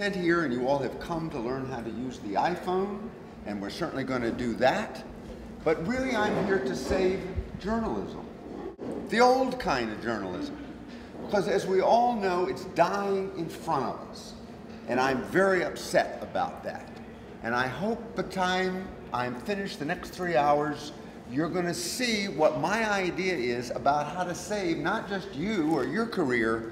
Sent here, and you all have come to learn how to use the iPhone, and we're certainly going to do that. But really, I'm here to save journalism, the old kind of journalism, because as we all know, it's dying in front of us, and I'm very upset about that. And I hope by the time I'm finished the next 3 hours, you're going to see what my idea is about how to save not just you or your career,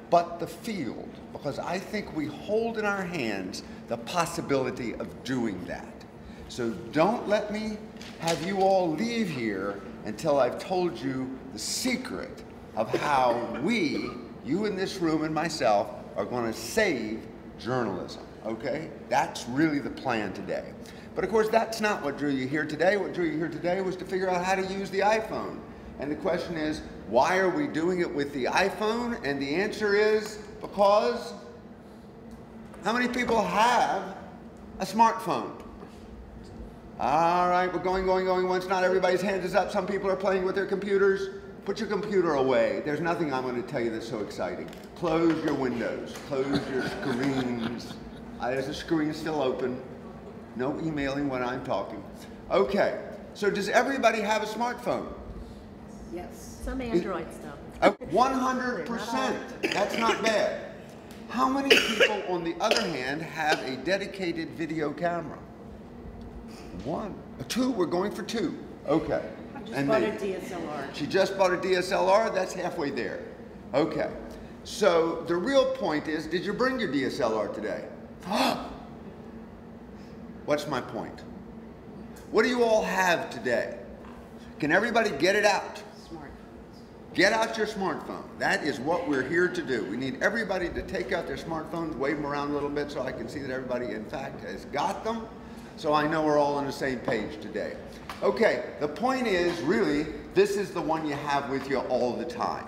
but the field, because I think we hold in our hands the possibility of doing that. So don't let me have you all leave here until I've told you the secret of how we, you in this room and myself, are going to save journalism, okay? That's really the plan today. But of course, that's not what drew you here today. What drew you here today was to figure out how to use the iPhone. And the question is, why are we doing it with the iPhone? And the answer is because how many people have a smartphone? All right, we're going once. Not everybody's hands is up. Some people are playing with their computers. Put your computer away. There's nothing I'm going to tell you that's so exciting. Close your windows. Close your screens. Is the screen still open? No emailing when I'm talking. Okay, so does everybody have a smartphone? Yes. Some Android stuff. 100%. That's not bad. How many people, on the other hand, have a dedicated video camera? 1, 2. We're going for 2. Okay. I just bought a DSLR. She just bought a DSLR. That's halfway there. Okay. So the real point is, did you bring your DSLR today? What's my point? What do you all have today? Can everybody get it out? Get out your smartphone. That is what we're here to do. We need everybody to take out their smartphones, wave them around a little bit so I can see that everybody, in fact, has got them. So I know we're all on the same page today. Okay, the point is, really, this is the one you have with you all the time.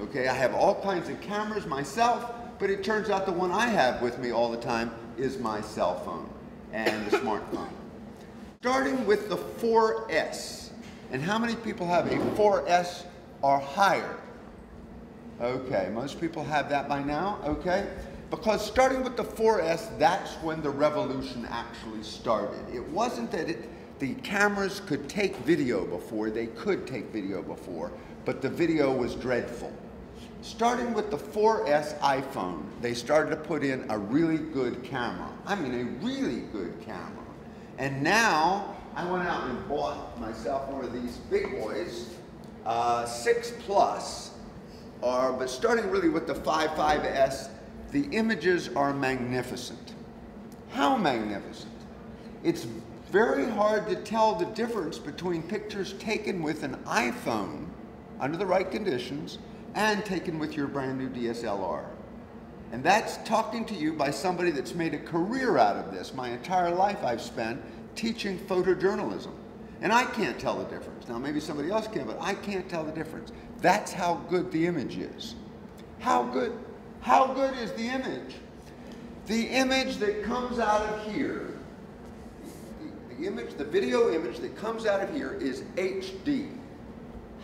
Okay, I have all kinds of cameras myself, but it turns out the one I have with me all the time is my cell phone and the smartphone. Starting with the 4S. And how many people have a 4S or higher? Okay, most people have that by now, okay? Because starting with the 4S, that's when the revolution actually started. It wasn't that the cameras could take video before, they could take video before, but the video was dreadful. Starting with the 4S iPhone, they started to put in a really good camera. I mean, a really good camera. And now, I went out and bought myself one of these big boys, 6 Plus, but starting really with the 5S, the images are magnificent. How magnificent? It's very hard to tell the difference between pictures taken with an iPhone under the right conditions and taken with your brand new DSLR. And that's talking to you by somebody that's made a career out of this. My entire life I've spent teaching photojournalism. And I can't tell the difference. Now maybe somebody else can, but I can't tell the difference. That's how good the image is. How good is the image? The image that comes out of here, the video image that comes out of here is HD,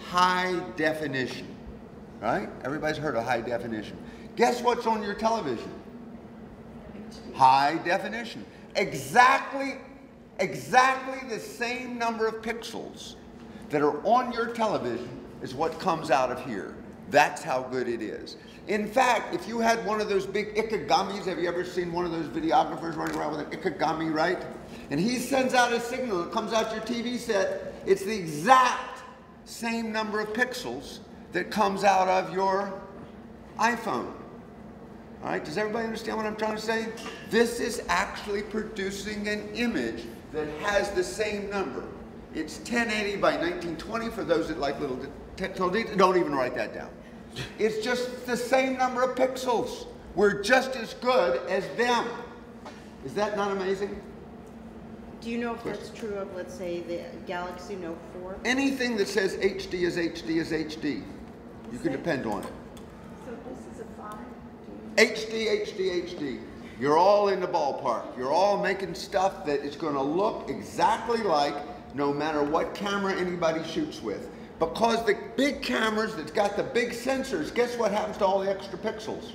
high definition, right? Everybody's heard of high definition. Guess what's on your television? High definition. Exactly the same number of pixels that are on your television is what comes out of here. That's how good it is. In fact, if you had one of those big ikagimis, have you ever seen one of those videographers running around with an ikigami, right? And he sends out a signal, it comes out your TV set, it's the exact same number of pixels that comes out of your iPhone. All right, does everybody understand what I'm trying to say? This is actually producing an image that has the same number. It's 1080 by 1920 for those that like little technical details. Don't even write that down. It's just the same number of pixels. We're just as good as them. Is that not amazing? Do you know if that's true of, let's say, the Galaxy Note 4? Anything that says HD is HD is HD. You can depend on it. So this is a 5? HD. You're all in the ballpark. You're all making stuff that is going to look exactly like no matter what camera anybody shoots with. Because the big cameras that's got the big sensors, guess what happens to all the extra pixels?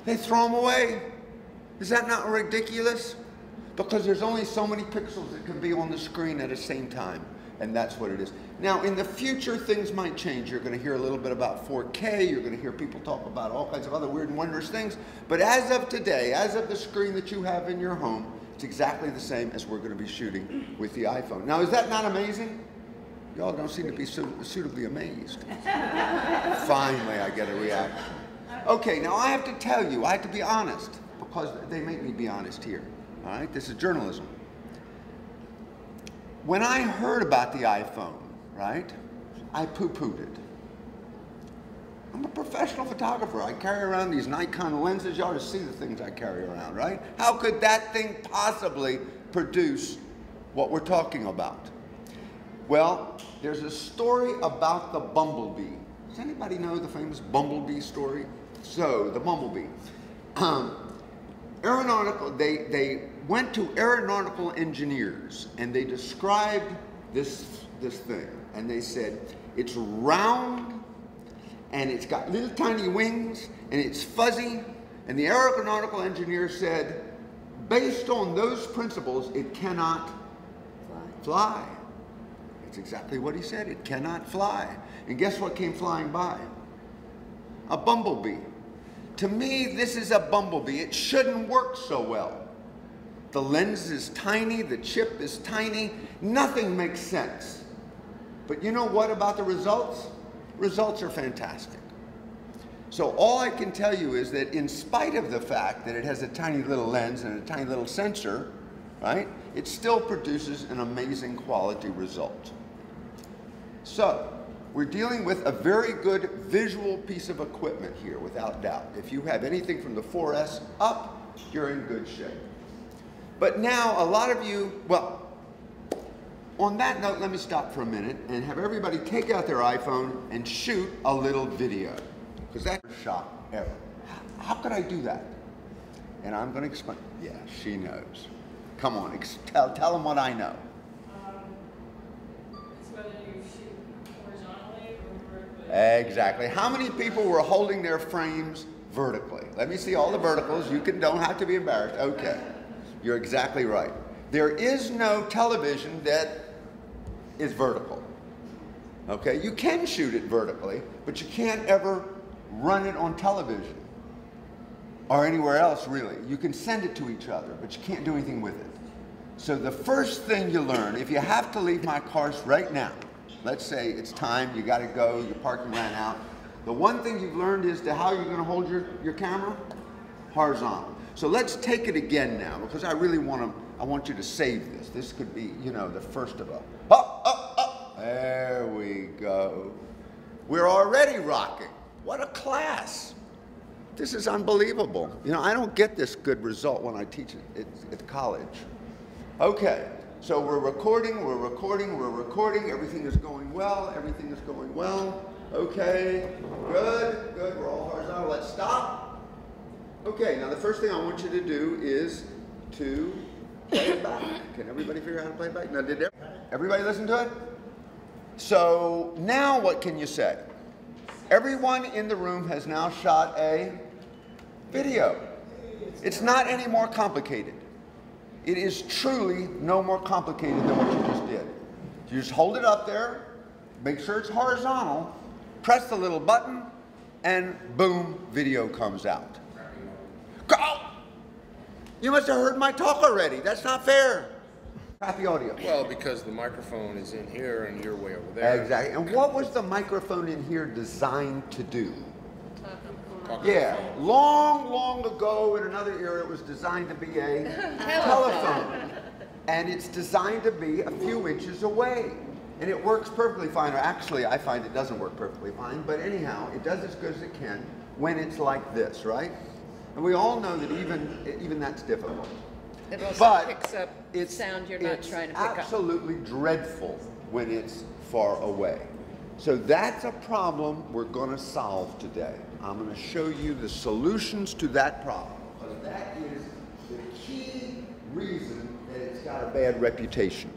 They throw them away. Is that not ridiculous? Because there's only so many pixels that can be on the screen at the same time, and that's what it is. Now, in the future, things might change. You're going to hear a little bit about 4K. You're going to hear people talk about all kinds of other weird and wondrous things. But as of today, as of the screen that you have in your home, it's exactly the same as we're going to be shooting with the iPhone. Now, is that not amazing? Y'all don't seem to be suitably amazed. Finally, I get a reaction. Okay, now I have to tell you, I have to be honest, because they make me be honest here. All right, this is journalism. When I heard about the iPhone, right, I poo-pooed it. I'm a professional photographer. I carry around these Nikon lenses. You ought to see the things I carry around, right? How could that thing possibly produce what we're talking about? Well, there's a story about the bumblebee. Does anybody know the famous bumblebee story? So, the bumblebee. They went to aeronautical engineers and they described this thing. And they said, it's round and it's got little tiny wings and it's fuzzy. And the aeronautical engineer said, based on those principles, it cannot fly. That's exactly what he said. It cannot fly. And guess what came flying by? A bumblebee. To me, this is a bumblebee. It shouldn't work so well. The lens is tiny, the chip is tiny, nothing makes sense. But you know what about the results? Results are fantastic. So all I can tell you is that in spite of the fact that it has a tiny little lens and a tiny little sensor, right, it still produces an amazing quality result. So, we're dealing with a very good visual piece of equipment here, without doubt. If you have anything from the 4S up, you're in good shape. But now, a lot of you, well, on that note, let me stop for a minute and have everybody take out their iPhone and shoot a little video. Because that's a shot ever. How could I do that? And I'm going to explain. Yeah, she knows. Come on, tell them what I know. It's whether you shoot horizontally or vertically. Exactly. How many people were holding their frames vertically? Let me see all the verticals. You don't have to be embarrassed. Okay. You're exactly right. There is no television that is vertical. Okay? You can shoot it vertically, but you can't ever run it on television or anywhere else, really. You can send it to each other, but you can't do anything with it. So the first thing you learn, if you have to leave my course right now, let's say it's time, you got to go, your parking ran out, the one thing you've learned is how you're going to hold your camera? Horizontal. So let's take it again now, because I really want you to save this. This could be, the first of all. Up. There we go. We're already rocking. What a class. This is unbelievable. I don't get this good result when I teach it at college. Okay, so we're recording. Everything is going well. Okay, good. We're all horizontal. Let's stop. Okay, now the first thing I want you to do is to play it back. Can everybody figure out how to play it back? Now, did everybody listen to it? So now what can you say? Everyone in the room has now shot a video. It's not any more complicated. It is truly no more complicated than what you just did. You just hold it up there, make sure it's horizontal, press the little button, and boom, video comes out. Go! You must have heard my talk already. That's not fair. Crappy audio. Well, because the microphone is in here and you're way over there. Exactly. And what was the microphone in here designed to do? Yeah, long ago in another era, it was designed to be a telephone. And it's designed to be a few inches away. And it works perfectly fine. Or actually, I find it doesn't work perfectly fine. But anyhow, it does as good as it can when it's like this, right? And we all know that even that's difficult. It also But picks up sound you're not trying to pick up. It's absolutely dreadful when it's far away. So that's a problem we're going to solve today. I'm going to show you the solutions to that problem. Because that is the key reason that it's got a bad reputation.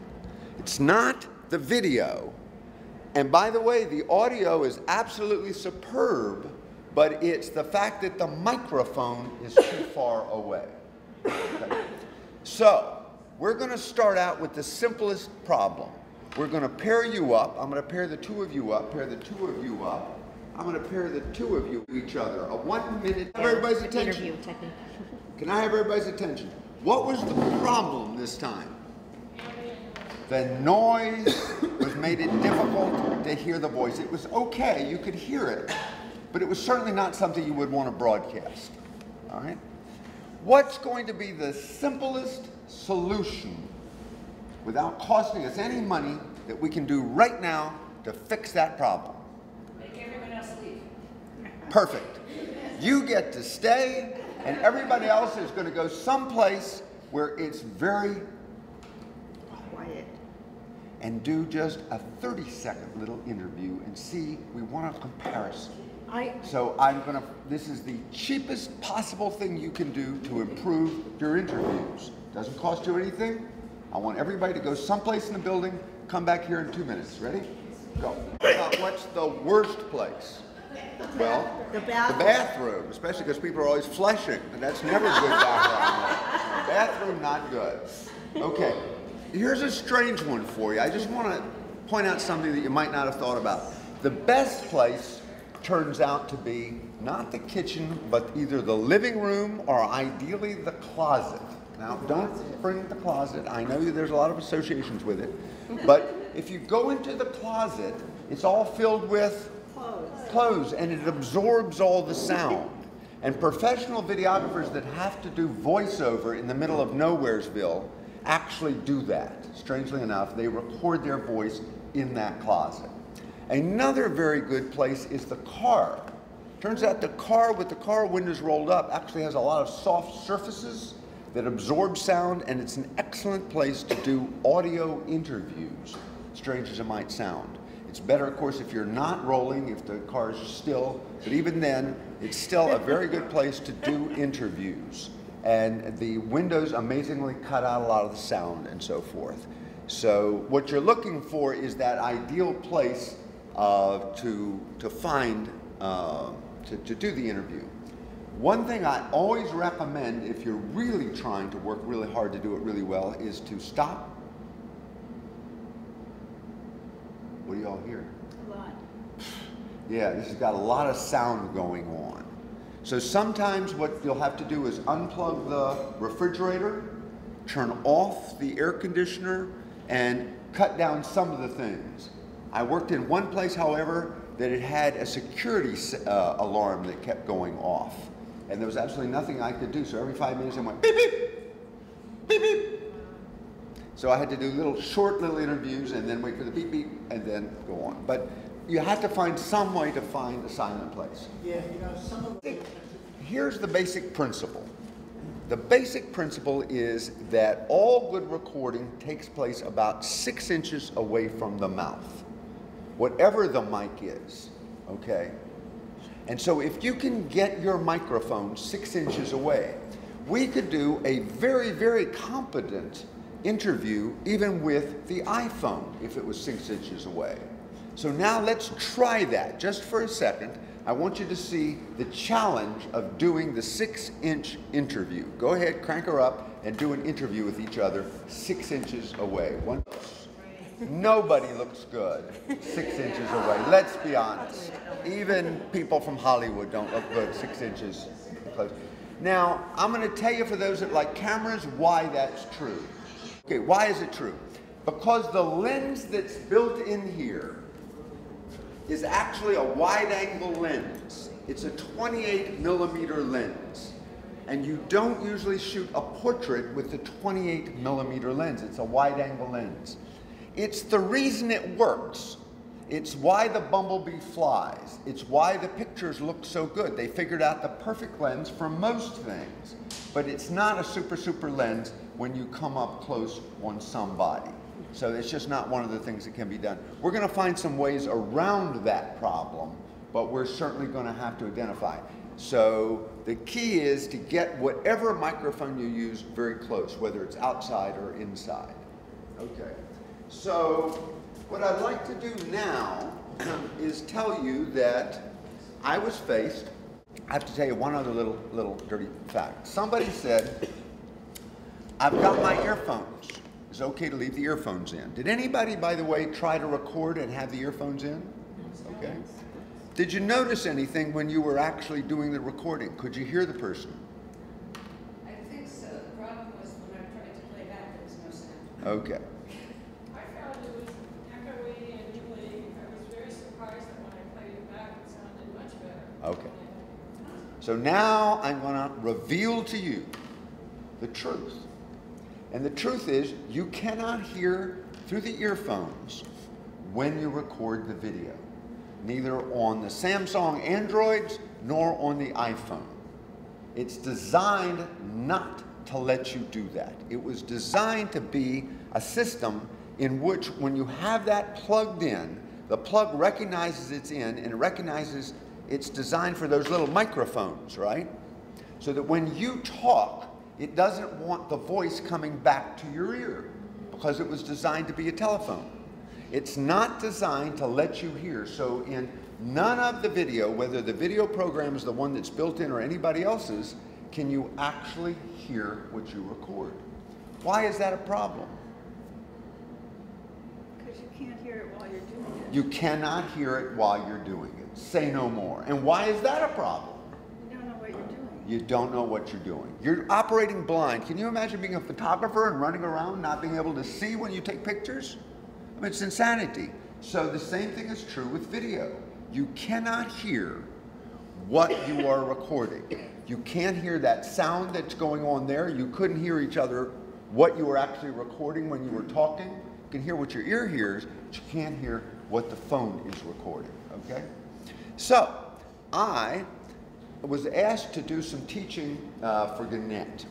It's not the video. And by the way, the audio is absolutely superb, but it's the fact that the microphone is too far away. Okay. So, we're going to start out with the simplest problem. We're going to pair you up. I'm going to pair the two of you up, pair the two of you up. I'm going to pair the two of you each other. A 1 minute. Have everybody's attention. Can I have everybody's attention? What was the problem this time? The noise made it difficult to hear the voice. It was okay, you could hear it, but it was certainly not something you would want to broadcast. All right? What's going to be the simplest solution without costing us any money that we can do right now to fix that problem? Make everyone else leave. Perfect. You get to stay, and everybody else is going to go someplace where it's very Quiet. and do just a 30-second little interview and see, we want a comparison. So this is the cheapest possible thing you can do to improve your interviews. Doesn't cost you anything. I want everybody to go someplace in the building, come back here in 2 minutes. Ready? Go. What's the worst place? Well, The the bathroom. bathroom, especially because people are always flushing, and that's never good background. Bathroom, not good. Okay, here's a strange one for you. I just want to point out something that you might not have thought about. The best place turns out to be not the kitchen, but either the living room or ideally the closet. Now, don't bring the closet. I know there's a lot of associations with it, but if you go into the closet, it's all filled with clothes, and it absorbs all the sound. And professional videographers that have to do voiceover in the middle of Nowheresville actually do that. Strangely enough, they record their voice in that closet. Another very good place is the car. Turns out the car with the car windows rolled up actually has a lot of soft surfaces that absorb sound, and it's an excellent place to do audio interviews, strange as it might sound. It's better, of course, if you're not rolling, if the car is still, but even then, it's still a very good place to do interviews. And the windows amazingly cut out a lot of the sound and so forth. So what you're looking for is that ideal place to find, to do the interview. One thing I always recommend if you're really trying to work really hard to do it really well is to stop. What do y'all hear? A lot. Yeah, this has got a lot of sound going on. So sometimes what you'll have to do is unplug the refrigerator, turn off the air conditioner, and cut down some of the things. I worked in one place, however, that it had a security alarm that kept going off. And there was absolutely nothing I could do. So every 5 minutes I went beep, beep, beep, beep. So I had to do short little interviews and then wait for the beep, beep, and then go on. But you have to find some way to find a silent place. Yeah, you know, some of the... Here's the basic principle. The basic principle is that all good recording takes place about 6 inches away from the mouth, whatever the mic is, okay? And so if you can get your microphone 6 inches away, we could do a very, very competent interview even with the iPhone if it was 6 inches away. So now let's try that just for a second. I want you to see the challenge of doing the 6-inch interview. Go ahead, crank her up, and do an interview with each other 6 inches away. Nobody looks good 6 inches away. Let's be honest. Even people from Hollywood don't look good 6 inches close. Now, I'm going to tell you for those that like cameras why that's true. Okay, why is it true? Because the lens that's built in here is actually a wide-angle lens. It's a 28-millimeter lens. And you don't usually shoot a portrait with the 28-millimeter lens. It's a wide-angle lens. It's the reason it works. It's why the bumblebee flies. It's why the pictures look so good. They figured out the perfect lens for most things. But it's not a super lens when you come up close on somebody. So it's just not one of the things that can be done. We're going to find some ways around that problem, but we're certainly going to have to identify. So the key is to get whatever microphone you use very close, whether it's outside or inside. Okay. So what I'd like to do now is tell you that I was faced. I have to tell you one other little dirty fact. Somebody said, I've got my earphones. It's okay to leave the earphones in. Did anybody, by the way, try to record and have the earphones in? Okay. Did you notice anything when you were actually doing the recording? Could you hear the person? I think so. The problem was when I tried to play back, there was no sound. Okay. I found it was echoey and really, I was very surprised that when I played it back, it sounded much better. Okay. So now I'm going to reveal to you the truth. And the truth is, you cannot hear through the earphones when you record the video, neither on the Samsung Androids nor on the iPhone. It's designed not to let you do that. It was designed to be a system in which when you have that plugged in, the plug recognizes it's in and it recognizes it's designed for those little microphones, right? So that when you talk, it doesn't want the voice coming back to your ear because it was designed to be a telephone. It's not designed to let you hear. So in none of the video, whether the video program is the one that's built in or anybody else's, can you actually hear what you record. Why is that a problem? Because you can't hear it while you're doing it. You cannot hear it while you're doing it. Say no more. And why is that a problem? You don't know what you're doing. You don't know what you're doing. You're operating blind. Can you imagine being a photographer and running around not being able to see when you take pictures? I mean, it's insanity. So the same thing is true with video. You cannot hear what you are recording. You can't hear that sound that's going on there. You couldn't hear each other, what you were actually recording when you were talking. You can hear what your ear hears, but you can't hear what the phone is recording, okay? So, I was asked to do some teaching for Gannett.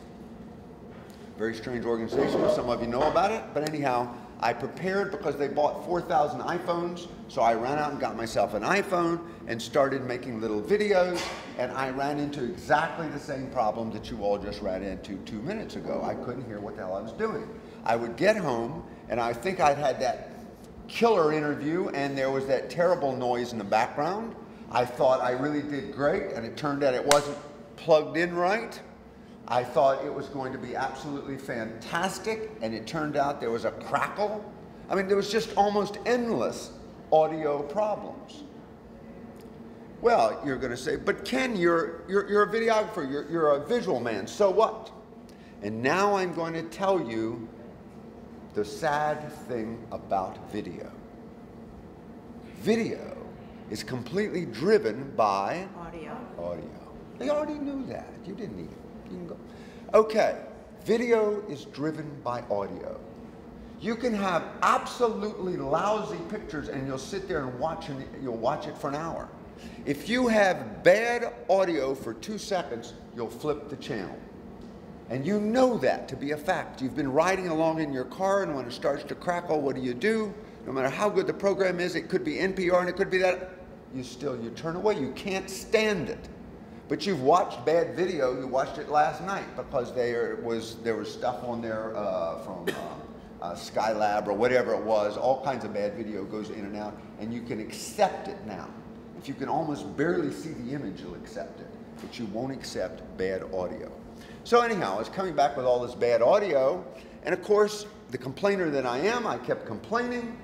Very strange organization, some of you know about it, but anyhow, I prepared because they bought 4,000 iPhones, so I ran out and got myself an iPhone and started making little videos, and I ran into exactly the same problem that you all just ran into 2 minutes ago. I couldn't hear what the hell I was doing. I would get home, and I think I'd had that killer interview, and there was that terrible noise in the background. I thought I really did great, and it turned out it wasn't plugged in right. I thought it was going to be absolutely fantastic, and it turned out there was a crackle. I mean, there was just almost endless audio problems. Well, you're going to say, but Ken, you're a videographer, you're a visual man, so what? And now I'm going to tell you the sad thing about video. Video is completely driven by Audio. They already knew that. You didn't need it. You can go. Okay, video is driven by audio. You can have absolutely lousy pictures and you'll sit there and you'll watch it for an hour. If you have bad audio for 2 seconds, you'll flip the channel. And you know that to be a fact. You've been riding along in your car, and when it starts to crackle, what do? No matter how good the program is, it could be NPR and it could be that, you turn away. You can't stand it. But you've watched bad video. You watched it last night because there was stuff on there from Skylab or whatever it was. All kinds of bad video goes in and out, and you can accept it now. If you can almost barely see the image, you'll accept it, but you won't accept bad audio. So anyhow, I was coming back with all this bad audio, and of course, the complainer that I am, I kept complaining,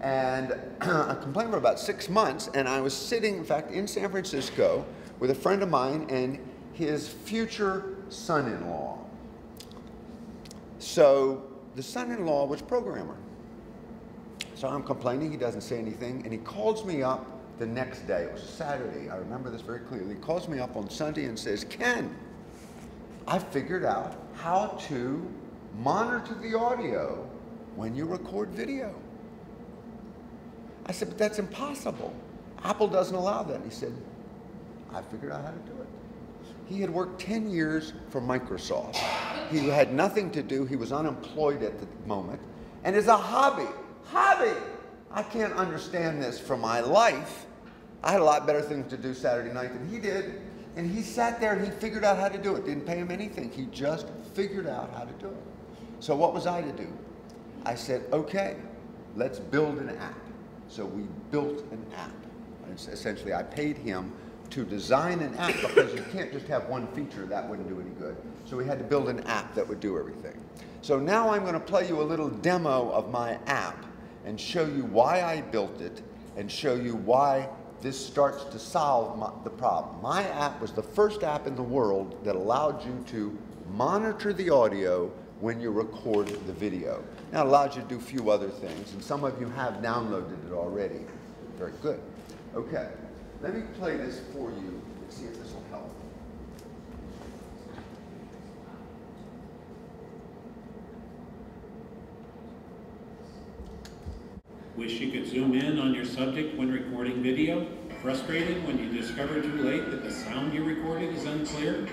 and I complained for about 6 months, and I was sitting, in fact, in San Francisco with a friend of mine and his future son-in-law. So the son-in-law was a programmer. So I'm complaining, he doesn't say anything, and he calls me up the next day. It was a Saturday, I remember this very clearly. He calls me up on Sunday and says, Ken, I figured out how to monitor the audio when you record video. I said, but that's impossible. Apple doesn't allow that. He said, I figured out how to do it. He had worked 10 years for Microsoft. He had nothing to do. He was unemployed at the moment. And as a hobby, I can't understand this for my life. I had a lot better things to do Saturday night than he did. And he sat there and he figured out how to do it. Didn't pay him anything. He just figured out how to do it. So what was I to do? I said, okay, let's build an app. So we built an app. And essentially, I paid him to design an app because you can't just have one feature, that wouldn't do any good. So we had to build an app that would do everything. So now I'm going to play you a little demo of my app and show you why I built it and show you why this starts to solve the problem. My app was the first app in the world that allowed you to monitor the audio when you record the video. Now it allows you to do a few other things, and some of you have downloaded it already. Very good. Okay, let me play this for you and see if this will help. Wish you could zoom in on your subject when recording video? Frustrated when you discover too late that the sound you recorded is unclear?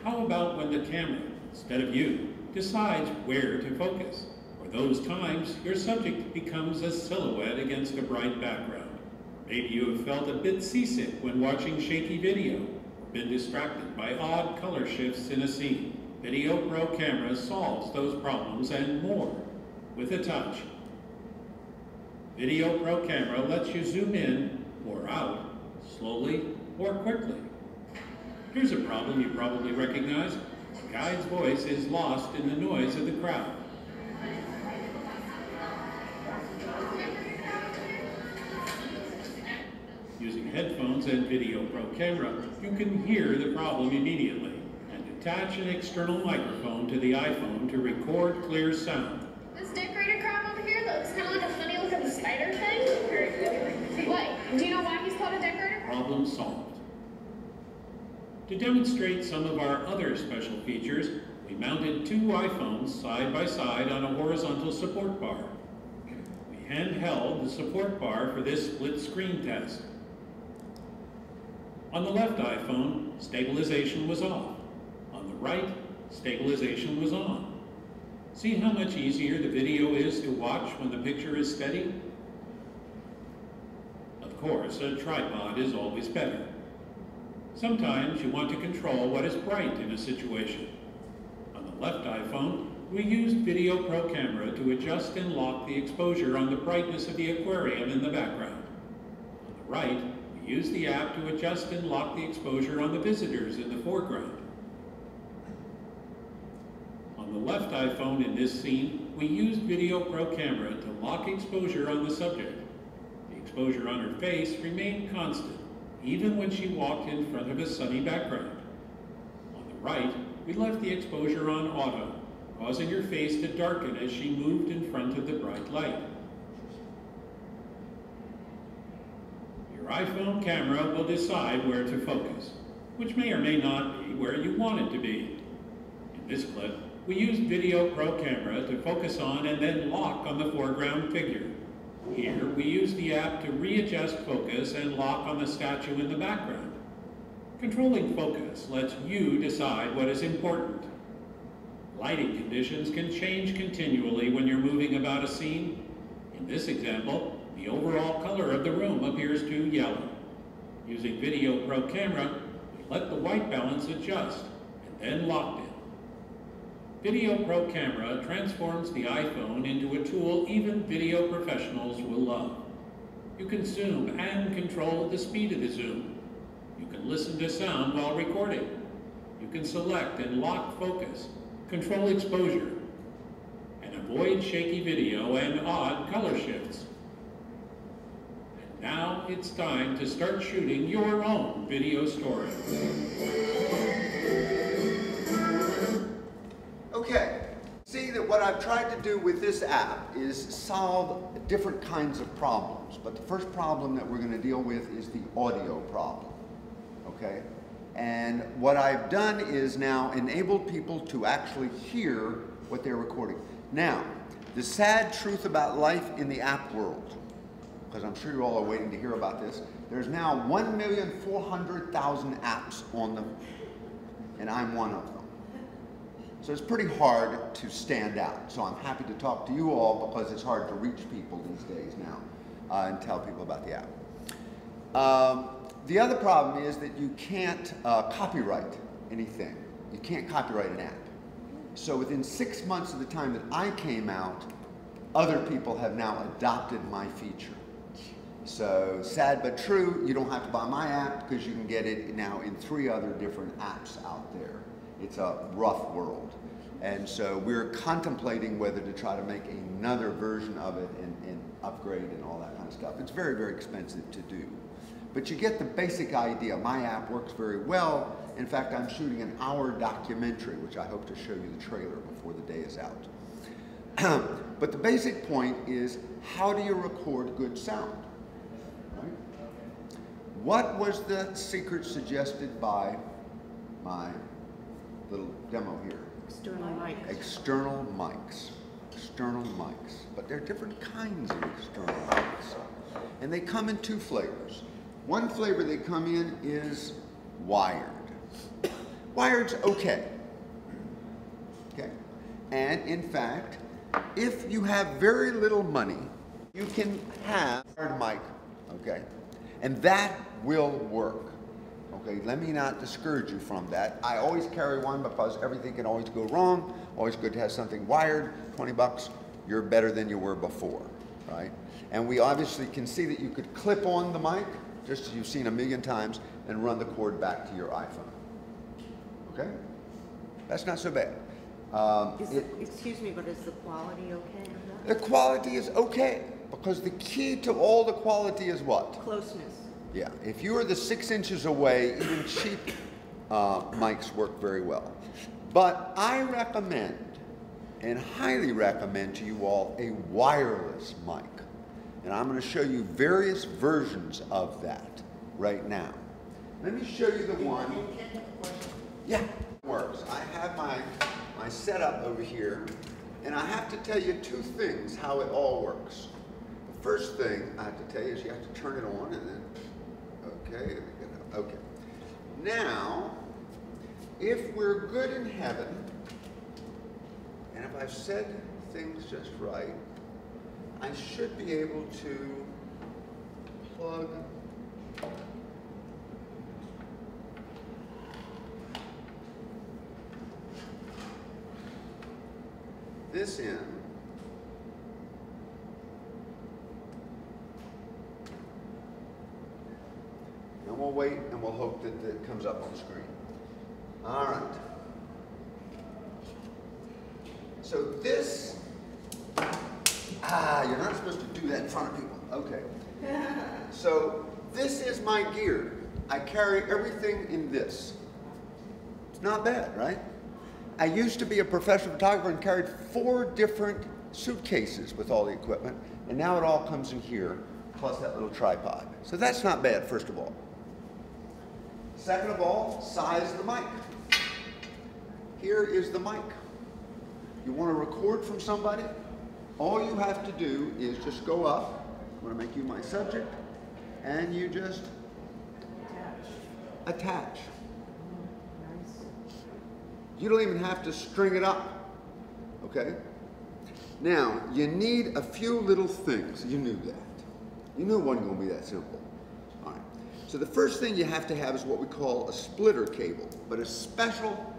How about when the camera, instead of you, decides where to focus? For those times, your subject becomes a silhouette against a bright background. Maybe you have felt a bit seasick when watching shaky video, or been distracted by odd color shifts in a scene. Video Pro Camera solves those problems and more with a touch. Video Pro Camera lets you zoom in or out, slowly or quickly. Here's a problem you probably recognize. The guide's voice is lost in the noise of the crowd. Using headphones and Video Pro Camera, you can hear the problem immediately and attach an external microphone to the iPhone to record clear sound. This decorator crap over here that looks kind of like a funny looking spider thing? What? Do you know why he's called a decorator? Problem solved. To demonstrate some of our other special features, we mounted two iPhones side by side on a horizontal support bar. We handheld the support bar for this split screen test. On the left iPhone, stabilization was off. On the right, stabilization was on. See how much easier the video is to watch when the picture is steady? Of course, a tripod is always better. Sometimes you want to control what is bright in a situation. On the left iPhone, we used Video Pro Camera to adjust and lock the exposure on the brightness of the aquarium in the background. On the right, we used the app to adjust and lock the exposure on the visitors in the foreground. On the left iPhone in this scene, we used Video Pro Camera to lock exposure on the subject. The exposure on her face remained constant, even when she walked in front of a sunny background. On the right, we left the exposure on auto, causing her face to darken as she moved in front of the bright light. Your iPhone camera will decide where to focus, which may or may not be where you want it to be. In this clip, we used Video Pro Camera to focus on and then lock on the foreground figure. Here, we use the app to readjust focus and lock on the statue in the background. Controlling focus lets you decide what is important. Lighting conditions can change continually when you're moving about a scene. In this example, the overall color of the room appears too yellow. Using Video Pro Camera, we let the white balance adjust and then locked it. Video Pro Camera transforms the iPhone into a tool even video professionals will love. You can zoom and control the speed of the zoom. You can listen to sound while recording. You can select and lock focus, control exposure, and avoid shaky video and odd color shifts. And now it's time to start shooting your own video story. Okay, see that what I've tried to do with this app is solve different kinds of problems, but the first problem that we're going to deal with is the audio problem, okay? And what I've done is now enabled people to actually hear what they're recording. Now, the sad truth about life in the app world, because I'm sure you all are waiting to hear about this, there's now 1,400,000 apps on them, and I'm one of them. So it's pretty hard to stand out. So I'm happy to talk to you all because it's hard to reach people these days now and tell people about the app. The other problem is that you can't copyright anything. You can't copyright an app. So within 6 months of the time that I came out, other people have now adopted my feature. So sad but true, you don't have to buy my app because you can get it now in 3 other different apps out there. It's a rough world. And so we're contemplating whether to try to make another version of it and upgrade and all that kind of stuff. It's very, very expensive to do. But you get the basic idea. My app works very well. In fact, I'm shooting an hour documentary, which I hope to show you the trailer before the day is out. But the basic point is, how do you record good sound? Right? What was the secret suggested by my little demo here? External mic. External mics. External mics. But there are different kinds of external mics. And they come in 2 flavors. One flavor they come in is wired. Wired's okay. Okay? And in fact, if you have very little money, you can have a wired mic, okay? And that will work. Okay, let me not discourage you from that. I always carry one because everything can always go wrong. Always good to have something wired. 20 bucks, you're better than you were before, right? And we obviously can see that you could clip on the mic, just as you've seen a million times, and run the cord back to your iPhone. Okay? That's not so bad. Excuse me, but is the quality okay? The quality is okay, because the key to all the quality is what? Closeness. Yeah, if you are the 6 inches away, even cheap mics work very well. But I recommend, and highly recommend to you all, a wireless mic. And I'm going to show you various versions of that right now. Let me show you the one. Yeah, it works. I have my setup over here, and I have to tell you 2 things how it all works. The first thing I have to tell you is you have to turn it on, and then okay, okay. Now, if we're good in heaven, and if I've said things just right, I should be able to plug this in. And we'll wait and we'll hope that it comes up on the screen. All right. So this, you're not supposed to do that in front of people. Okay. So this is my gear. I carry everything in this. It's not bad, right? I used to be a professional photographer and carried 4 different suitcases with all the equipment, and now it all comes in here, plus that little tripod. So that's not bad, first of all. Second of all, size of the mic. Here is the mic. You want to record from somebody? All you have to do is just go up. I'm going to make you my subject, and you just attach. You don't even have to string it up, okay? Now, you need a few little things. You knew that. You knew it wasn't going to be that simple. All right. So the first thing you have to have is what we call a splitter cable, but a special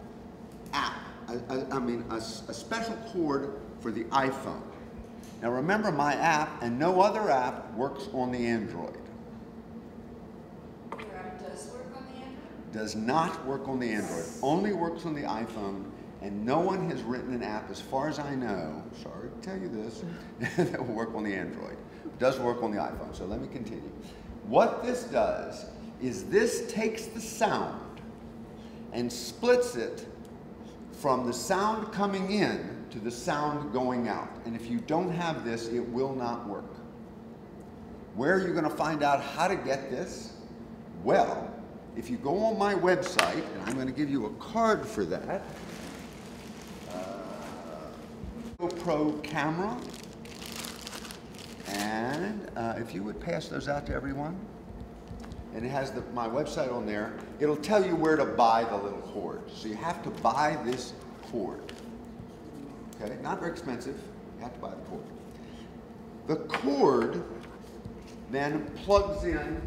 app, a special cord for the iPhone. Now remember, my app and no other app works on the Android. Your app does work on the Android? Does not work on the Android, only works on the iPhone, and no one has written an app, as far as I know, sorry to tell you this, that will work on the Android. It does work on the iPhone, so let me continue. What this does is this takes the sound and splits it from the sound coming in to the sound going out. And if you don't have this, it will not work. Where are you going to find out how to get this? Well, if you go on my website, and I'm going to give you a card for that, GoPro camera, and if you would pass those out to everyone, and it has my website on there, it'll tell you where to buy the little cord. So you have to buy this cord. Okay, not very expensive, you have to buy the cord. The cord then plugs in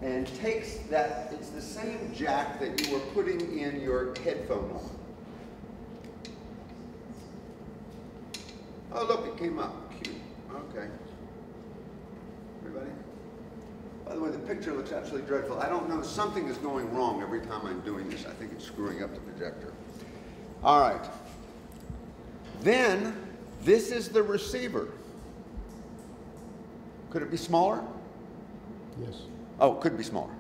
and takes that, it's the same jack that you were putting in your headphone on. Oh look, it came up, cute, okay. Everybody? By the way, the picture looks absolutely dreadful. I don't know, something is going wrong every time I'm doing this. I think it's screwing up the projector. All right. Then, this is the receiver. Could it be smaller? Yes. Oh, it could be smaller.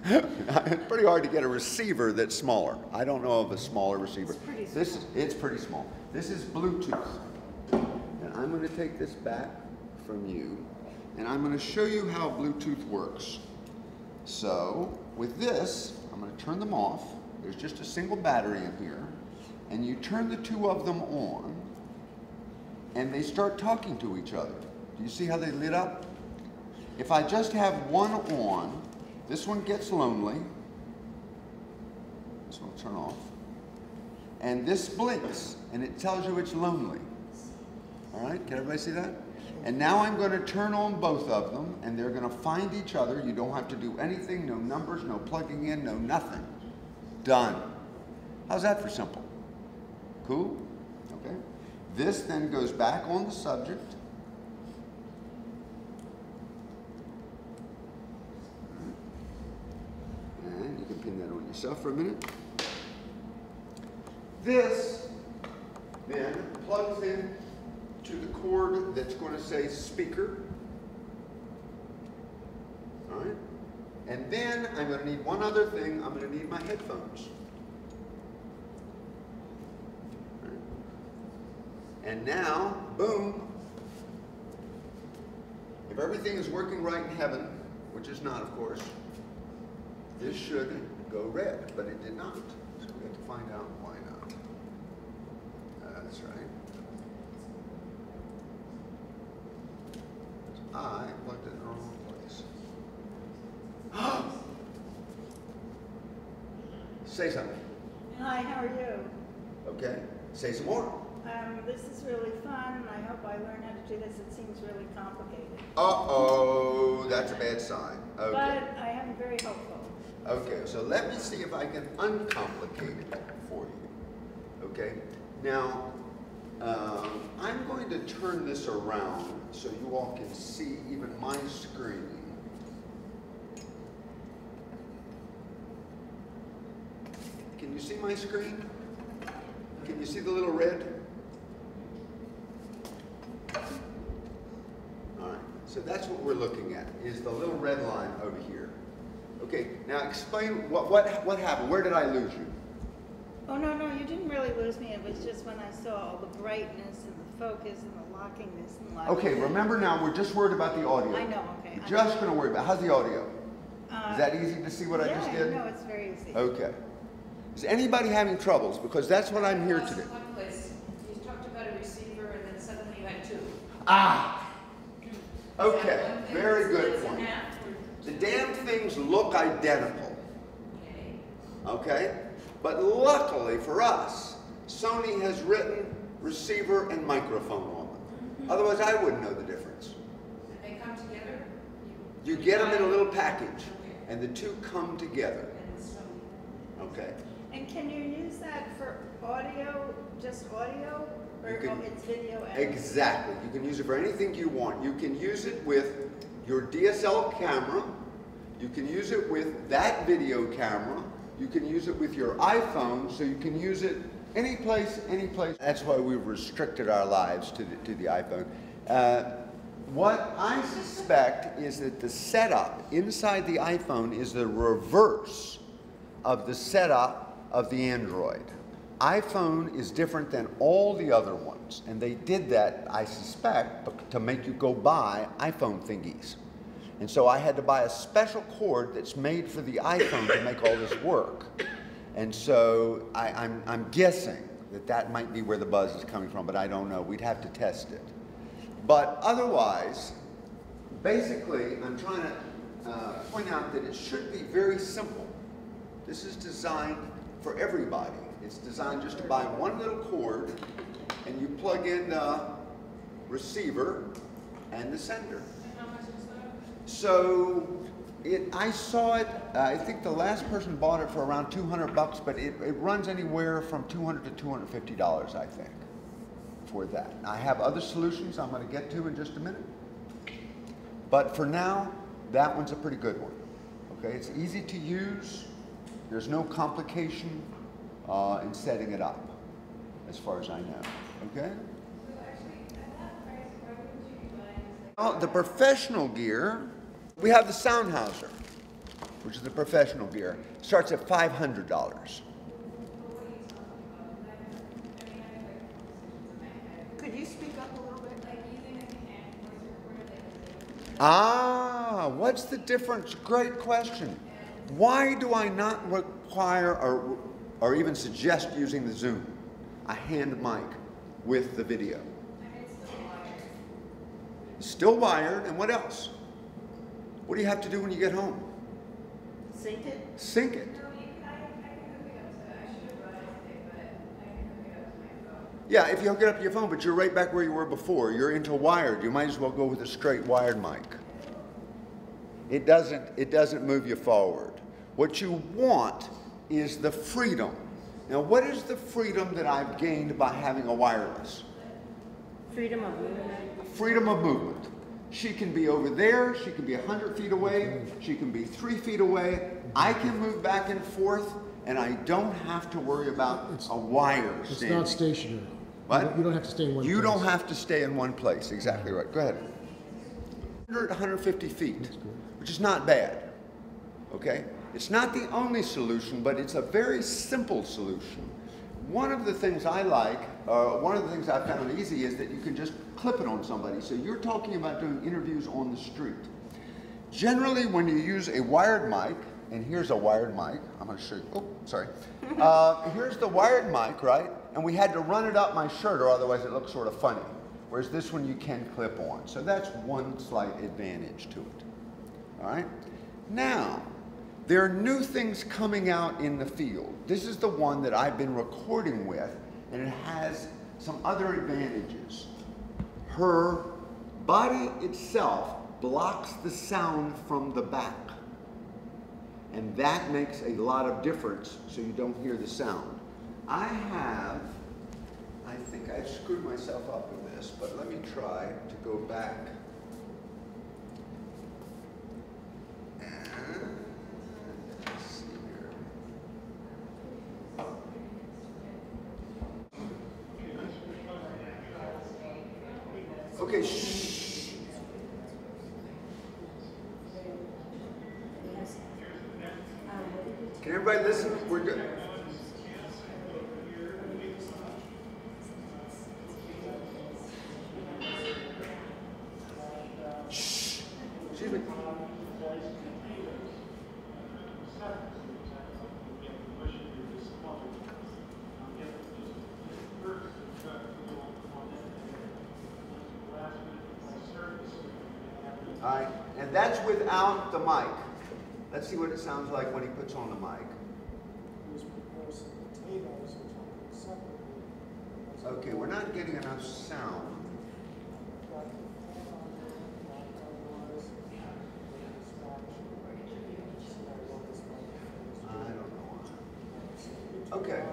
It's pretty hard to get a receiver that's smaller. I don't know of a smaller receiver. It's pretty small. This is Bluetooth. And I'm going to take this back from you, and I'm going to show you how Bluetooth works. So, with this, I'm going to turn them off. There's just a single battery in here, and you turn the two of them on, and they start talking to each other. Do you see how they lit up? If I just have one on, this one gets lonely. This one will turn off. And this blinks, and it tells you it's lonely. All right, can everybody see that? And now I'm going to turn on both of them, and they're going to find each other. You don't have to do anything, no numbers, no plugging in, no nothing. Done. How's that for simple? Cool? Okay. This then goes back on the subject. And you can pin that on yourself for a minute. This then plugs in to the cord that's going to say speaker. All right? And then I'm going to need one other thing. I'm going to need my headphones. All right. And now, boom. If everything is working right in heaven, which is not, of course, this should go red, but it did not. So we have to find out why not. That's right. I plugged it in the wrong place. Say something. Hi, how are you? Okay. Say some more. This is really fun. I hope I learn how to do this. It seems really complicated. Uh-oh, that's a bad sign. Okay. But I am very hopeful. Okay, so let me see if I can uncomplicate it for you. Okay, now I'm going to turn this around so you all can see even my screen. Can you see my screen? Can you see the little red? All right, so that's what we're looking at, is the little red line over here. Okay, now explain what happened. Where did I lose you? Oh, no, you didn't really lose me. It was just when I saw all the brightness and the focus and the lockingness and locking. Okay, remember now, we're just worried about the audio. I know, okay. We're just going to worry about, how's the audio? Is that easy to see what I just did? No, it's very easy. Okay. Is anybody having troubles? Because that's what I'm here to do. One place, you talked about a receiver and then suddenly you had two. Ah! Okay, very good point. Half or The damn things look identical. okay. Okay? But luckily for us, Sony has written receiver and microphone on them. Otherwise, I wouldn't know the difference. And they come together? You get them in a little package, and the two come together. And so, Okay? And can you use that for audio, just audio? Or You can- it's video and... Exactly. You can use it for anything you want. You can use it with your DSL camera. You can use it with that video camera. You can use it with your iPhone, so you can use it any place, any place. That's why we've restricted our lives to the iPhone. What I suspect is that the setup inside the iPhone is the reverse of the setup of the Android. iPhone is different than all the other ones, and they did that, I suspect, to make you go buy iPhone thingies. And so I had to buy a special cord that's made for the iPhone to make all this work. And so I'm guessing that might be where the buzz is coming from, but I don't know. We'd have to test it. But otherwise, basically, I'm trying to point out that it should be very simple. This is designed for everybody. It's designed just to buy one little cord, and you plug in the receiver and the sender. And how much is that? So I saw it, I think the last person bought it for around $200, but it runs anywhere from $200 to $250, I think, for that. I have other solutions I'm going to get to in just a minute. But for now, that one's a pretty good one. Okay, it's easy to use. There's no complication in setting it up, as far as I know. Okay? Well, the professional gear, we have the Soundhauser, which is the professional gear. Starts at $500. Could you speak up a little bit? Ah, what's the difference? Great question. Why do I not require or even suggest using the Zoom, a hand mic with the video? Still wired, and what else? What do you have to do when you get home? Sync it? Sync it. Yeah, if you hook it up to your phone, but you're right back where you were before. You're into wired. You might as well go with a straight wired mic. It doesn't move you forward. What you want is the freedom. Now, what is the freedom that I've gained by having a wireless? Freedom of movement. Freedom of movement. She can be over there, she can be 100 feet away, she can be 3 feet away. I can move back and forth, and I don't have to worry about a wire standing. It's not stationary. What? You don't have to stay in one place. You don't have to stay in one place, exactly right. Go ahead. 100, 150 feet, which is not bad, okay? It's not the only solution, but it's a very simple solution. One of the things I like, one of the things I found easy is that you can just clip it on somebody. So you're talking about doing interviews on the street. Generally, when you use a wired mic, and here's a wired mic, I'm going to show you, oh, sorry. Here's the wired mic, right? And we had to run it up my shirt, or otherwise it looks sort of funny. Whereas this one you can clip on. So that's one slight advantage to it. All right? Now, there are new things coming out in the field. This is the one that I've been recording with, and it has some other advantages. Her body itself blocks the sound from the back. And that makes a lot of difference, so you don't hear the sound. I think I've screwed myself up with this, but let me try to go back. And let's see here. Okay, shh. Can everybody listen? We're good. Shh. Excuse me. All right, and that's without the mic. Let's see what it sounds like when he puts on the mic. Okay, we're not getting enough sound. I don't know. Okay.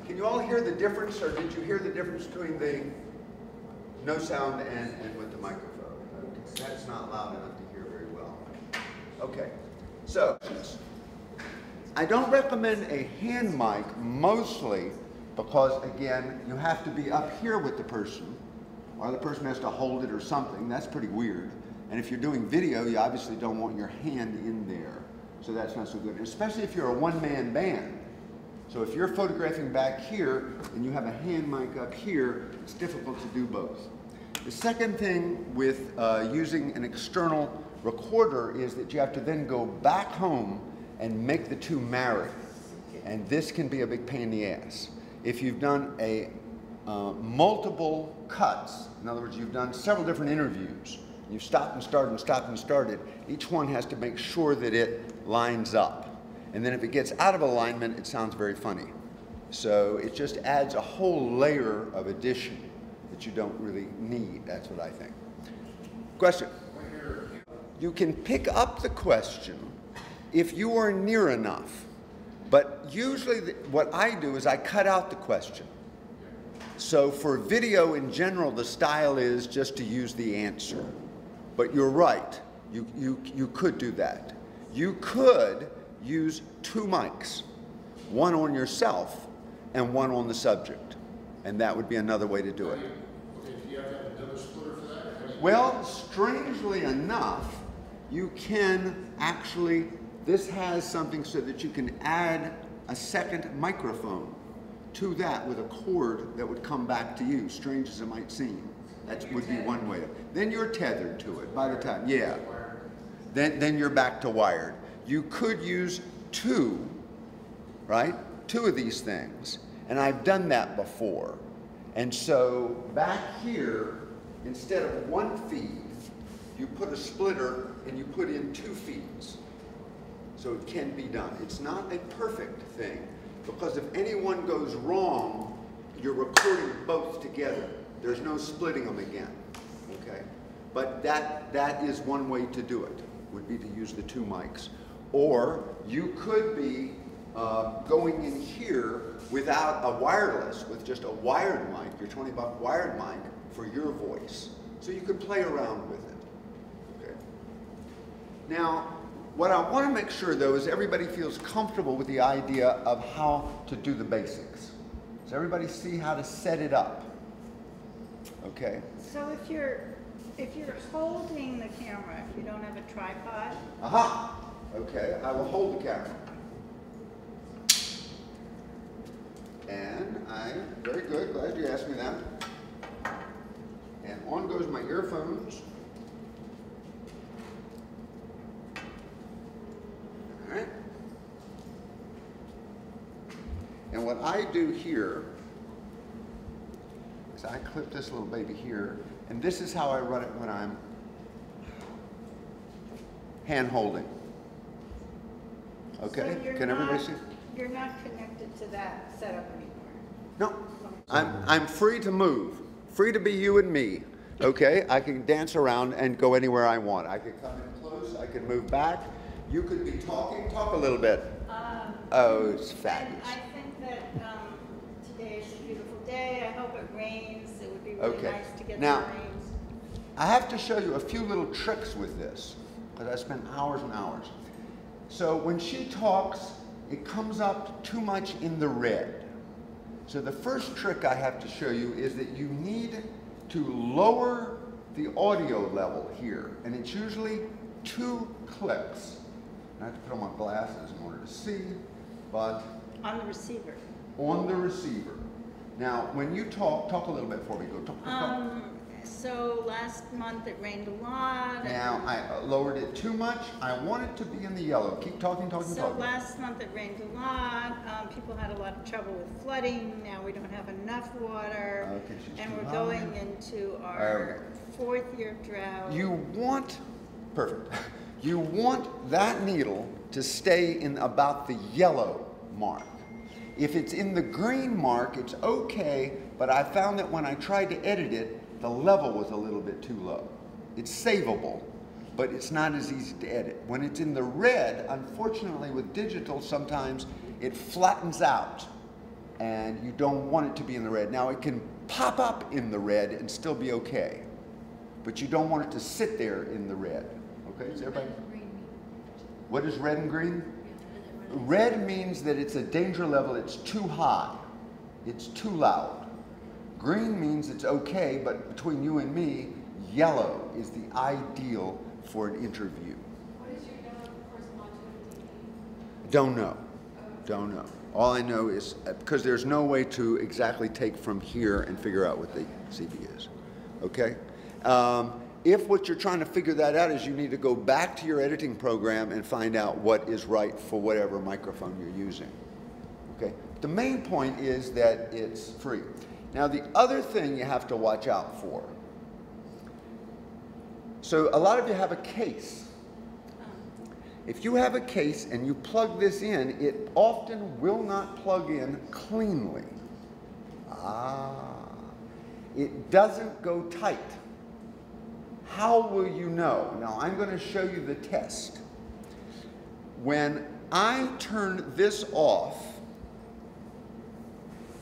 Can you all hear the difference, or did you hear the difference between the no sound and with the microphone? Okay. That's not loud enough to hear very well. Okay, so I don't recommend a hand mic mostly because, again, you have to be up here with the person, or the person has to hold it or something. That's pretty weird. And if you're doing video, you obviously don't want your hand in there. So that's not so good, especially if you're a one-man band. So if you're photographing back here and you have a hand mic up here, it's difficult to do both. The second thing with using an external recorder is that you have to then go back home and make the two marry. And this can be a big pain in the ass. If you've done a multiple cuts, in other words, you've done several different interviews, you've stopped and started and stopped and started, each one has to make sure that it lines up. And then if it gets out of alignment, it sounds very funny. So it just adds a whole layer of addition that you don't really need. That's what I think. Question? You can pick up the question if you are near enough. But usually what I do is I cut out the question. So for video in general, the style is just to use the answer. But you're right, you could do that. You could use two mics, one on yourself and one on the subject. And that would be another way to do it. Okay, do you have to have another splitter for that? Well, strangely enough, you can actually, this has something so that you can add a second microphone to that with a cord that would come back to you, strange as it might seem. That would be one way. Then you're tethered to it by the time, yeah. Then you're back to wired. You could use two, right? Two of these things. And I've done that before. And so back here, instead of one feed, you put a splitter and you put in two feeds. So it can be done. It's not a perfect thing, because if any one goes wrong, you're recording both together. There's no splitting them again, okay? But that is one way to do it, would be to use the two mics. Or you could be going in here without a wireless, with just a wired mic, your 20-buck wired mic for your voice. So you could play around with it, okay? Now, what I want to make sure, though, is everybody feels comfortable with the idea of how to do the basics. Does everybody see how to set it up? Okay. So if you're holding the camera, if you don't have a tripod. Aha! Okay, I will hold the camera. And very good, glad you asked me that. And on goes my earphones. All right. And what I do here is I clip this little baby here, and this is how I run it when I'm hand holding. Okay, So can everybody see? You're not connected to that setup anymore. No, I'm free to move, free to be you and me. Okay, I can dance around and go anywhere I want. I can come in close, I can move back. You could be talking, talk a little bit. Oh, it's fabulous. I think that today is a beautiful day. I hope it rains. It would be really nice to get now, the rains. I have to show you a few little tricks with this, because I spent hours and hours. So when she talks, it comes up too much in the red. So the first trick I have to show you is that you need to lower the audio level here, and it's usually 2 clicks. I have to put on my glasses in order to see, but On the receiver. on the receiver. Now, when you talk a little bit before we go. Talk. So last month it rained a lot. Now, I lowered it too much. I want it to be in the yellow. Keep talking. So last month it rained a lot. People had a lot of trouble with flooding. Now we don't have enough water. Okay, and we're going into our 4th year drought. Perfect. You want that needle to stay in about the yellow mark. If it's in the green mark, it's okay, but I found that when I tried to edit it, the level was a little bit too low. It's savable, but it's not as easy to edit. When it's in the red, unfortunately with digital, sometimes it flattens out and you don't want it to be in the red. Now it can pop up in the red and still be okay, but you don't want it to sit there in the red. Okay, is everybody? What is red and green? Red means that it's a danger level, it's too high, it's too loud. Green means it's okay, but between you and me, yellow is the ideal for an interview. What is your yellow correspond to? Don't know. Don't know. All I know is, because there's no way to exactly take from here and figure out what the CB is. Okay? If what you're trying to figure that out is you need to go back to your editing program and find out what is right for whatever microphone you're using. Okay? The main point is that it's free. Now, the other thing you have to watch out for. So a lot of you have a case. If you have a case and you plug this in, it often will not plug in cleanly. It doesn't go tight. How will you know? Now, I'm going to show you the test. When I turn this off,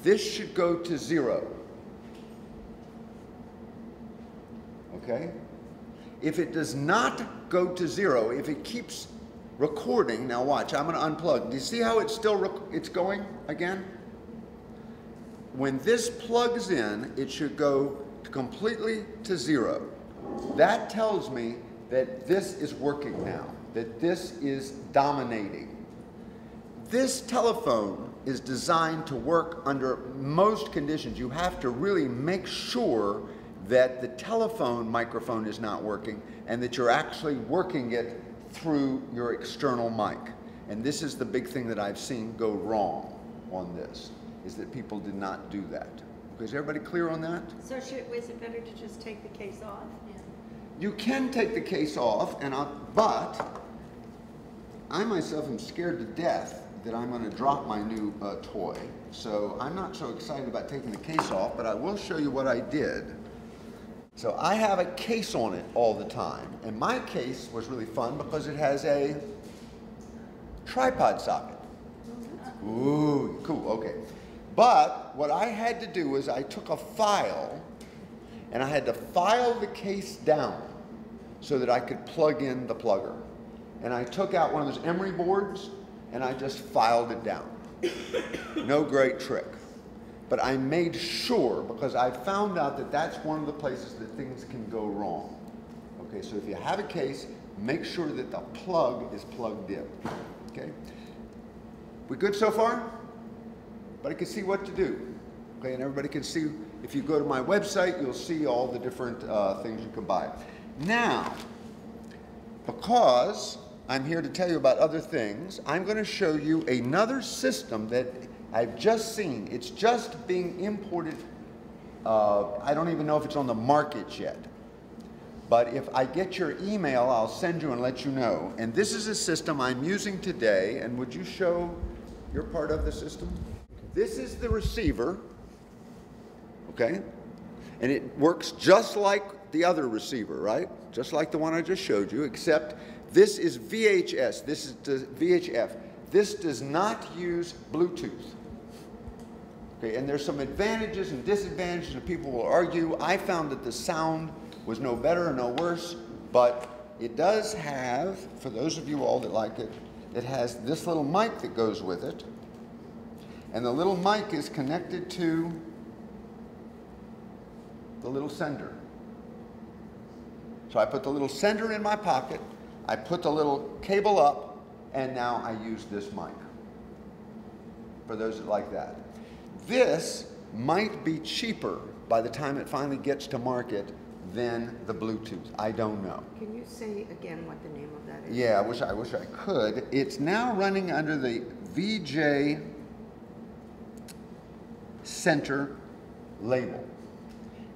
this should go to 0. Okay? If it does not go to 0, if it keeps recording, now watch, I'm going to unplug. Do you see how it's still, it's going again? When this plugs in, it should go completely to 0. That tells me that this is working now, that this is dominating. This telephone is designed to work under most conditions. You have to really make sure that the telephone microphone is not working and that you're actually working it through your external mic. And this is the big thing that I've seen go wrong on this, is that people did not do that. Okay, is everybody clear on that? So is it better to just take the case off? Yeah. You can take the case off, but I myself am scared to death that I'm going to drop my new toy. So I'm not so excited about taking the case off, but I will show you what I did. So I have a case on it all the time. And my case was really fun because it has a tripod socket. Ooh, cool, okay. But what I had to do was I took a file and I had to file the case down so that I could plug in the plugger. And I took out one of those emery boards and I just filed it down. No great trick. But I made sure, because I found out that that's one of the places that things can go wrong. Okay, so if you have a case, make sure that the plug is plugged in. Okay? We good so far? Everybody can see what to do. Okay, and everybody can see, if you go to my website, you'll see all the different things you can buy. Now, because I'm here to tell you about other things, I'm going to show you another system that I've just seen. It's just being imported. I don't even know if it's on the market yet. But if I get your email, I'll send you and let you know. And this is a system I'm using today. And would you show your part of the system? This is the receiver. Okay? And it works just like the other receiver, right? Just like the one I just showed you, except this is VHS. This is VHF. This does not use Bluetooth. Okay, and there's some advantages and disadvantages, and people will argue. I found that the sound was no better or no worse, but it does have, for those of you all that like it, it has this little mic that goes with it, and the little mic is connected to the little sender. So I put the little sender in my pocket, I put the little cable up, and now I use this mic, for those that like that. This might be cheaper by the time it finally gets to market than the Bluetooth. I don't know. Can you say again what the name of that is? Yeah, I wish I could. It's now running under the VJ Center label.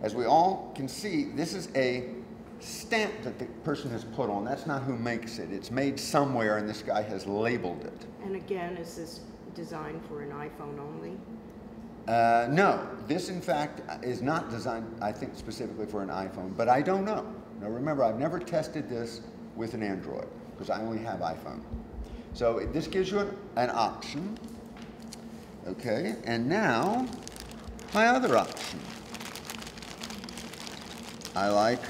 As we all can see, this is a stamp that the person has put on. That's not who makes it. It's made somewhere and this guy has labeled it. And again, is this designed for an iPhone only? No, this in fact is not designed, I think, specifically for an iPhone, but I don't know. Now remember, I've never tested this with an Android because I only have iPhone. So this gives you an option. Okay, and now my other option. I like,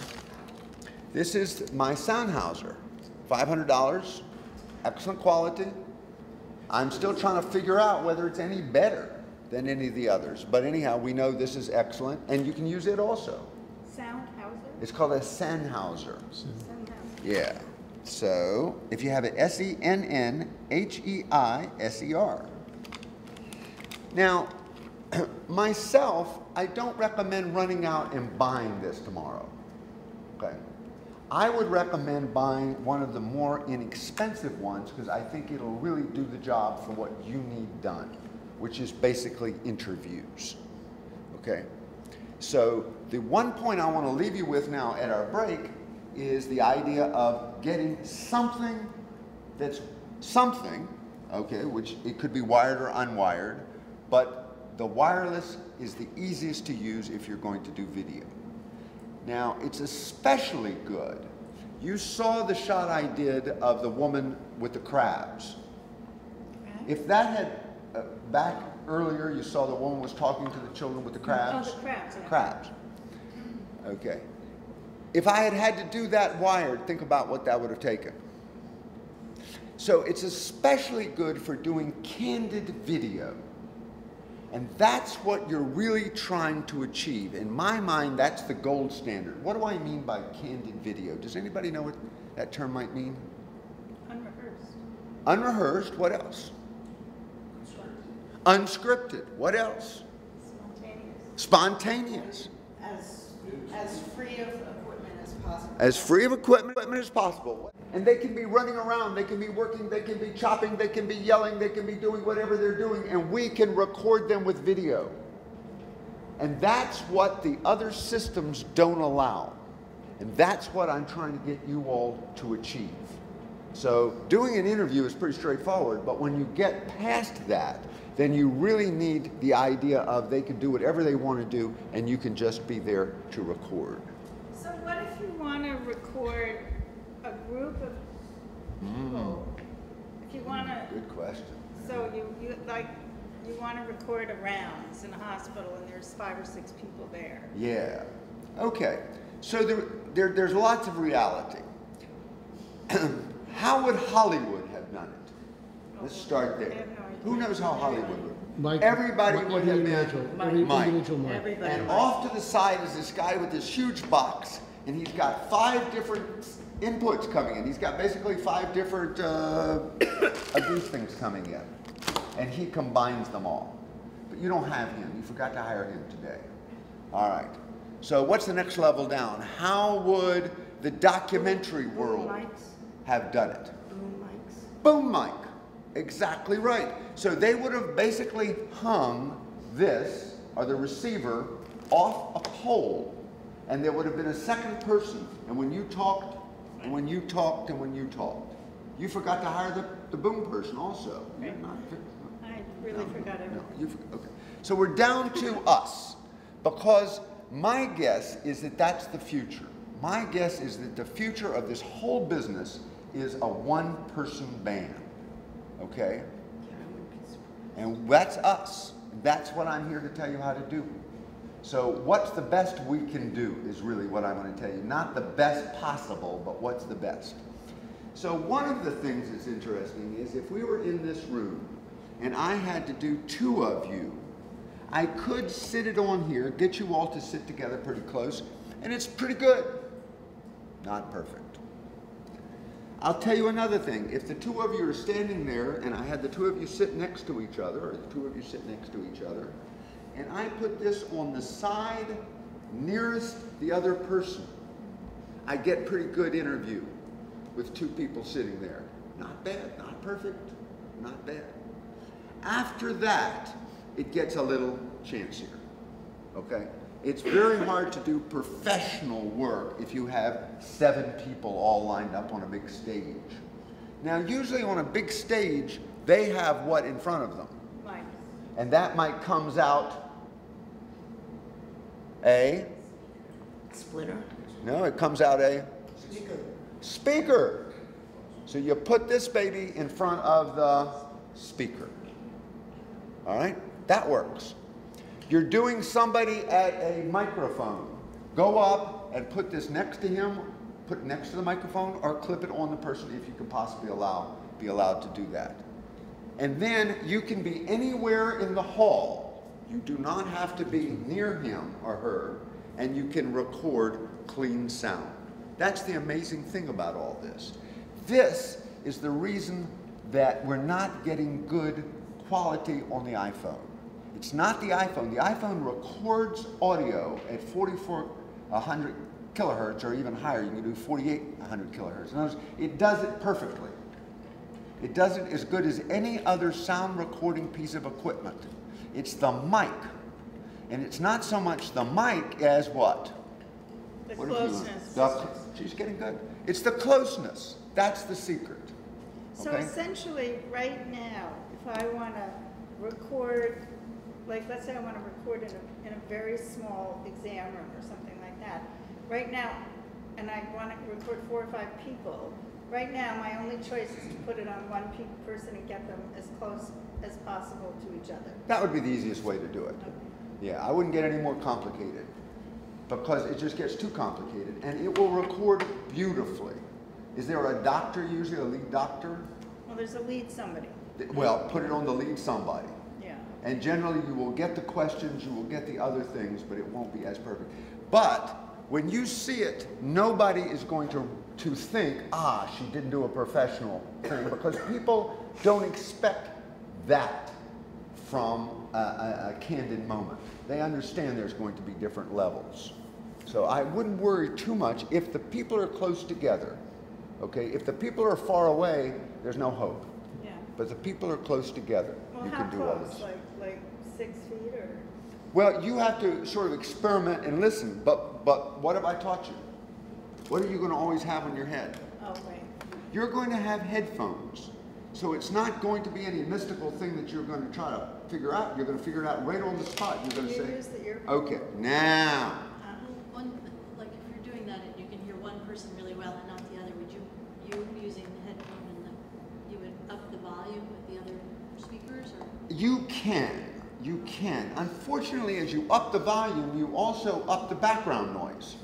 this is my Sennheiser, $500, excellent quality. I'm still trying to figure out whether it's any better than any of the others. But anyhow, we know this is excellent, and you can use it also. Soundhauser? It's called a Sennheiser. Soundhauser. Yeah. So, if you have it, S-E-N-N-H-E-I-S-E-R. Now, myself, I don't recommend running out and buying this tomorrow. Okay. I would recommend buying one of the more inexpensive ones because I think it'll really do the job for what you need done, which is basically interviews. Okay? So the one point I want to leave you with now at our break is the idea of getting something that's something, okay, which it could be wired or unwired, but the wireless is the easiest to use if you're going to do video. Now, it's especially good. You saw the shot I did of the woman with the crabs. If that had, back earlier, you saw the woman was talking to the children with the crabs. Oh, the crabs. Yeah. Crabs. Okay. If I had had to do that wired, think about what that would have taken. So it's especially good for doing candid video. And that's what you're really trying to achieve. In my mind, that's the gold standard. What do I mean by candid video? Does anybody know what that term might mean? Unrehearsed. Unrehearsed, what else? Unscripted, what else? Spontaneous. As free of equipment as possible. As free of equipment as possible. And they can be running around, they can be working, they can be chopping, they can be yelling, they can be doing whatever they're doing, and we can record them with video. And that's what the other systems don't allow. And that's what I'm trying to get you all to achieve. So doing an interview is pretty straightforward, but when you get past that, then you really need the idea of they can do whatever they want to do, and you can just be there to record. So what if you want to record a group of people? If you want to, Good question. so you want to record a rounds in a hospital and there's 5 or 6 people there. Yeah. Okay. So there's lots of reality. How would Hollywood have done it? Let's start there. Who knows how Hollywood would? Mike, Everybody Mike, would have been Mike. individual Mike. Everybody. And off to the side is this guy with this huge box, and he's got 5 different inputs coming in. He's got basically 5 different abuse things coming in, and he combines them all. But you don't have him. You forgot to hire him today. All right. So what's the next level down? How would the documentary world have done it? Boom mics. Boom mic. Exactly right. So they would have basically hung this, or the receiver, off a pole, and there would have been a second person. And when you talked, and when you talked, and when you talked, you forgot to hire the boom person also. Right. I really forgot everything. Okay. So we're down to us, because my guess is that that's the future. My guess is that the future of this whole business is a one-person band. Okay? And that's us. That's what I'm here to tell you how to do. So what's the best we can do is really what I want to tell you. Not the best possible, but what's the best. So one of the things that's interesting is if we were in this room and I had to do 2 of you, I could sit it on here, get you all to sit together pretty close, and it's pretty good. Not perfect. I'll tell you another thing. If the 2 of you are standing there and I had the 2 of you sit next to each other, or the 2 of you sit next to each other, and I put this on the side nearest the other person, I get pretty good interview with 2 people sitting there. Not bad, not perfect, not bad. After that, it gets a little chancier, okay? It's very hard to do professional work if you have 7 people all lined up on a big stage. Now, usually on a big stage, they have what in front of them? Mic. And that mic comes out a? Splitter. No, it comes out a? Speaker. So you put this baby in front of the speaker. All right? That works. You're doing somebody at a microphone. Go up and put this next to him, put it next to the microphone, or clip it on the person if you can possibly be allowed to do that. And then you can be anywhere in the hall. You do not have to be near him or her, and you can record clean sound. That's the amazing thing about all this. This is the reason that we're not getting good quality on the iPhone. It's not the iPhone. The iPhone records audio at 4,400 kilohertz or even higher. You can do 4,800 kilohertz. In other words, it does it perfectly. It does it as good as any other sound recording piece of equipment. It's the mic. And it's not so much the mic as what? The What have you learned? closeness. She's getting good. It's the closeness. That's the secret. So Okay? essentially, right now, if I want to record, like let's say I want to record in a very small exam room or something like that, right now, and I want to record 4 or 5 people, right now my only choice is to put it on one person and get them as close as possible to each other. That would be the easiest way to do it. Okay. Yeah, I wouldn't get any more complicated. because it just gets too complicated, and it will record beautifully. Is there a doctor, usually a lead doctor? Well, there's a lead somebody. Well, put it on the lead somebody. Yeah. And generally you will get the questions, you will get the other things, but it won't be as perfect. But when you see it, nobody is going to think, ah, she didn't do a professional thing, because people don't expect that from a candid moment. They understand there's going to be different levels. So I wouldn't worry too much if the people are close together. Okay, if the people are far away, there's no hope. Yeah. But the people are close together. Well, You how can do all close? this. Like 6 feet or? Well, you have to sort of experiment and listen. But what have I taught you? What are you going to always have on your head? Oh, right. You're going to have headphones. So it's not going to be any mystical thing that you're going to try to figure out. You're going to figure it out right on the spot. You're going to You say, use the earphone. okay, now. Like if you're doing that and you can hear one person really well and not the other, would you using the headphone and you would up the volume with the other speakers, or? You can. Unfortunately, as you up the volume, you also up the background noise.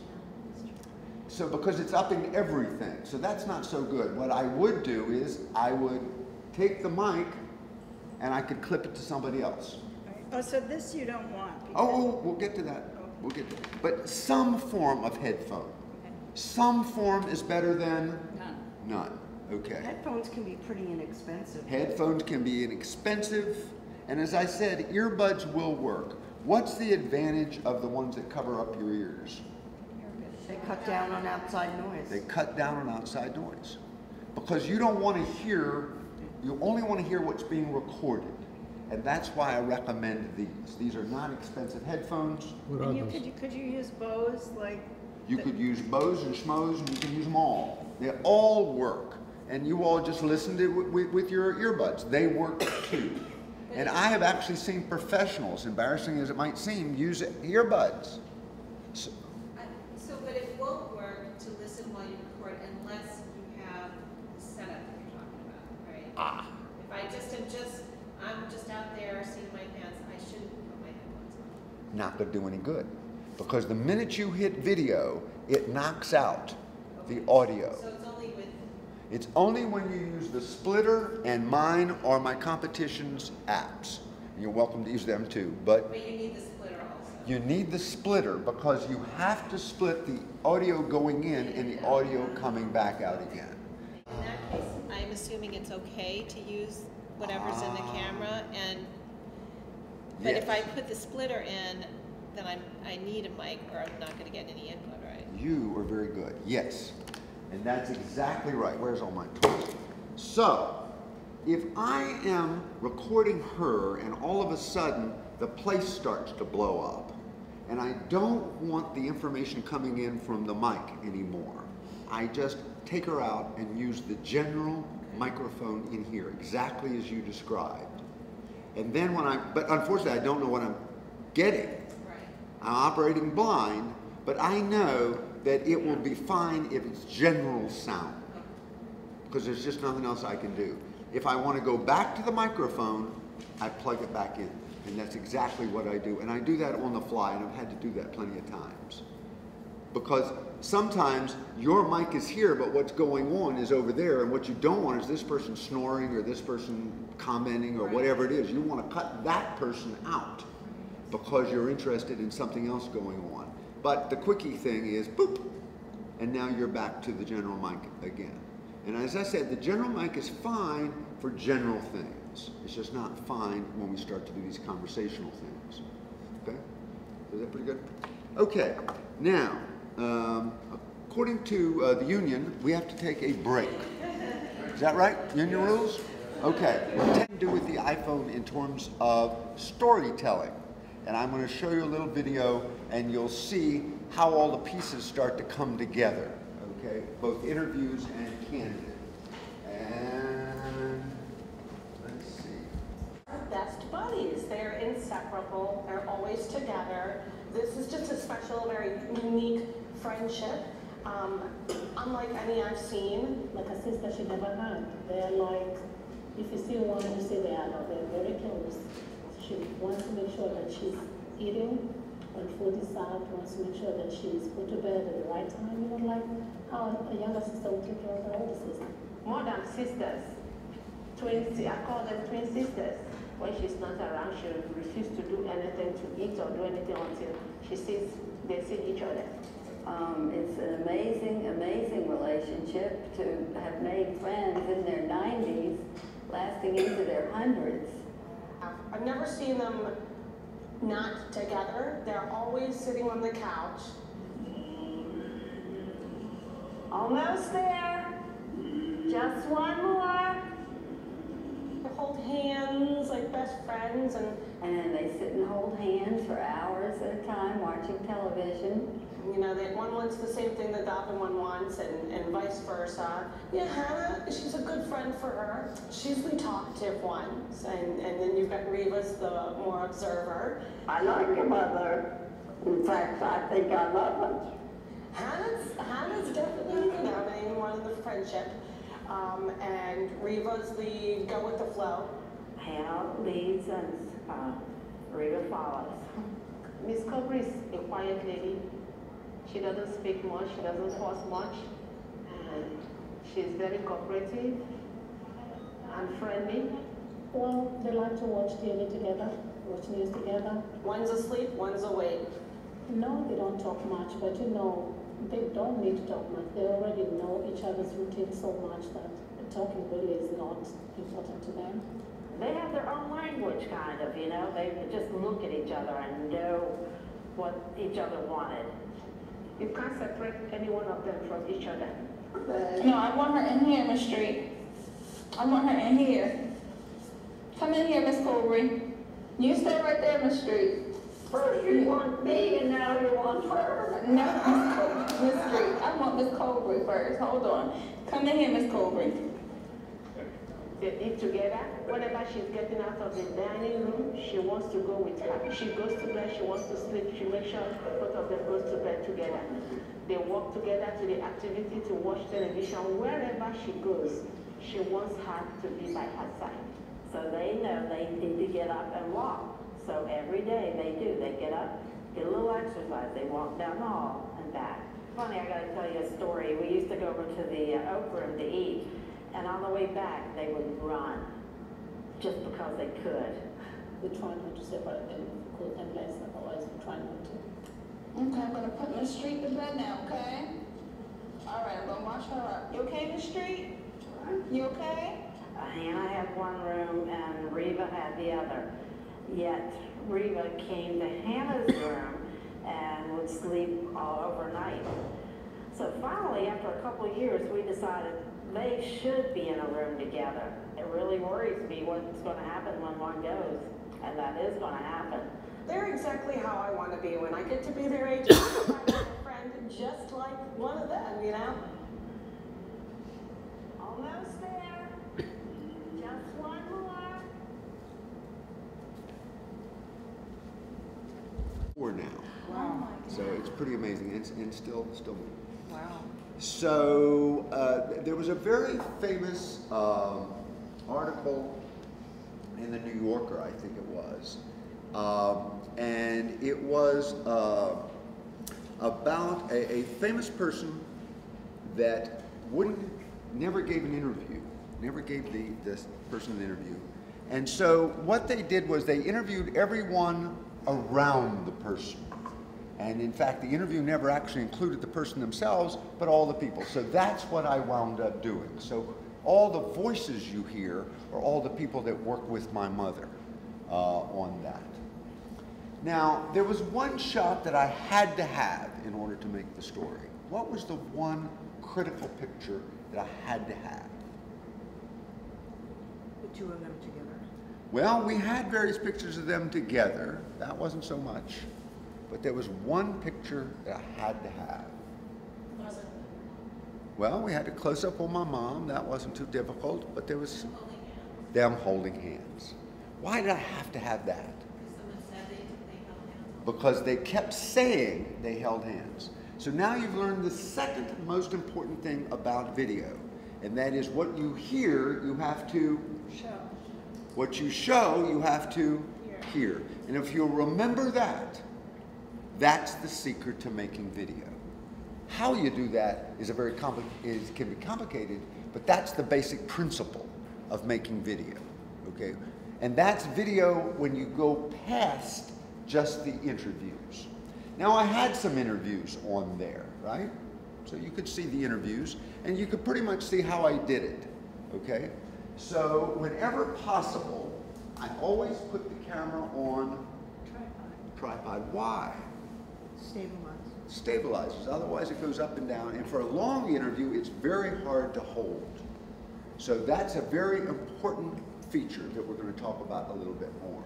So because it's upping everything, so that's not so good. What I would do is I would take the mic and I could clip it to somebody else. Right. Oh, so this you don't want? Oh, we'll get to that. We'll get to that. But some form of headphone. Okay. Some form is better than None. none. Okay. Headphones can be pretty inexpensive. Headphones can be inexpensive, and as I said, earbuds will work. What's the advantage of the ones that cover up your ears? They cut down on outside noise. They cut down on outside noise. Because you don't want to hear, you only want to hear what's being recorded. And that's why I recommend these. These are not expensive headphones. And could you use Bose like? You could use Bose and Schmoes, and you can use them all. They all work. And you all just listen to it with your earbuds. They work too. And I have actually seen professionals, embarrassing as it might seem, use earbuds. But it won't work to listen while you record unless you have the setup that you're talking about, right? Ah. If I'm just out there seeing my pants, I shouldn't put my headphones on. Not going to do any good. Because the minute you hit video, it knocks out the audio. So it's only with... It's only when you use the splitter and mine or my competition's apps. You're welcome to use them too, but you need the splitter also. you need the splitter because you have to split the audio going in and the audio coming back out again. In that case, I'm assuming it's okay to use whatever's in the camera, but if I put the splitter in, then I need a mic or I'm not going to get any input, right? You are very good, yes. And that's exactly right. Where's all my tools? So, if I am recording her and all of a sudden the place starts to blow up, and I don't want the information coming in from the mic anymore, I just take her out and use the general microphone in here, exactly as you described. And then but unfortunately I don't know what I'm getting. Right. I'm operating blind, but I know that it will be fine if it's general sound, because there's just nothing else I can do. If I want to go back to the microphone, I plug it back in, and that's exactly what I do. And I do that on the fly, and I've had to do that plenty of times. Because sometimes your mic is here, but what's going on is over there, and what you don't want is this person snoring or this person commenting or whatever it is. You want to cut that person out because you're interested in something else going on. But the quickie thing is, boop, and now you're back to the general mic again. And as I said, the general mic is fine for general things. It's just not fine when we start to do these conversational things. Okay? Is that pretty good? Okay. Now, according to the union, we have to take a break. Is that right? Union rules? Okay. What to do with the iPhone in terms of storytelling? And I'm going to show you a little video, and you'll see how all the pieces start to come together. Okay, both interviews and candid. And let's see. Our best buddies. They're inseparable. They're always together. This is just a special, very unique friendship. Unlike any I've seen. Like a sister she never had. They're like, if you see one, you see the other. They're very close. She wants to make sure that she's eating when food is served, wants to make sure that she's put to bed at the right time, you know, like how a younger sister would take care of her older sister. More than sisters. Twins, I call them twin sisters. When she's not around, she refuses to do anything to eat or do anything until she sees they see each other. It's an amazing, amazing relationship to have made friends in their 90s, lasting into their hundreds. I've never seen them not together. They're always sitting on the couch. Almost there. Just one more. They hold hands like best friends, and they sit and hold hands for hours at a time watching television. You know, one wants the same thing that the other one wants, and vice versa. Yeah, Hannah, she's a good friend for her. She's the talkative one, and then you've got Reva's the more observer. I like your mother. In fact, I think I love her. Hannah's definitely, you know, the one in the friendship, and Reva's the go with the flow. Hannah leads and Reva follows. Miss Kobré is a quiet lady. She doesn't speak much, she doesn't fuss much, and she's very cooperative and friendly. Well, they like to watch TV together, watch news together. One's asleep, one's awake. No, they don't talk much, but you know, they don't need to talk much. They already know each other's routine so much that talking really is not important to them. They have their own language, kind of, you know. They just look at each other and know what each other wanted. You can't separate any one of them from each other. No, I want her in here, Miss Street. I want her in here. Come in here, Miss Kobré. You stay right there, Miss Street. First you want me, and now you want her. No, Miss Street. I want Miss Kobré first. Hold on. Come in here, Miss Kobré. They eat together. Whenever she's getting out of the dining room, she wants to go with her. She goes to bed, she wants to sleep. She makes sure both of them goes to bed together. They walk together to the activity to watch television. Wherever she goes, she wants her to be by her side. So they know they need to get up and walk. So every day they do. They get up, get a little exercise. They walk down the hall and back. Funny, I got to tell you a story. We used to go over to the Oak Room to eat. And on the way back, they would run, just because they could. We try not to separate them, cool and less, otherwise we try not to. Okay, I'm gonna put Miss Street to bed now, okay? All right, I'm gonna wash her up. You okay, Miss Street? You okay? Hannah had one room and Reva had the other. Yet Reva came to Hannah's room and would sleep all overnight. So finally, after a couple of years, we decided they should be in a room together. It really worries me what's going to happen when one goes, and that is going to happen. They're exactly how I want to be when I get to be their age. I want a friend just like one of them, you know? Almost there. Just one more. Or now. Wow. So it's pretty amazing. And still moving. Wow. So there was a very famous article in the New Yorker, I think it was, and it was about a famous person that never gave an interview, never gave this person an interview. And so what they did was they interviewed everyone around the person. And in fact, the interview never actually included the person themselves, but all the people. So that's what I wound up doing. So all the voices you hear are all the people that work with my mother on that. Now, there was one shot that I had to have in order to make the story. What was the one critical picture that I had to have? The two of them together. Well, we had various pictures of them together. That wasn't so much. But there was one picture that I had to have. Well, we had a close-up on my mom. That wasn't too difficult, but there was them holding hands. Why did I have to have that? Because they kept saying they held hands. So now you've learned the second most important thing about video, and that is what you hear, you have to show. What you show, you have to hear. And if you'll remember that, That's the secret to making video. How you do that is can be complicated, but that's the basic principle of making video, okay? And that's video when you go past just the interviews. Now, I had some interviews on there, right? So you could see the interviews, and you could pretty much see how I did it, okay? So whenever possible, I always put the camera on tripod. Why? Stabilizes, otherwise it goes up and down, and for a long interview it's very hard to hold. So that's a very important feature that we're going to talk about a little bit more,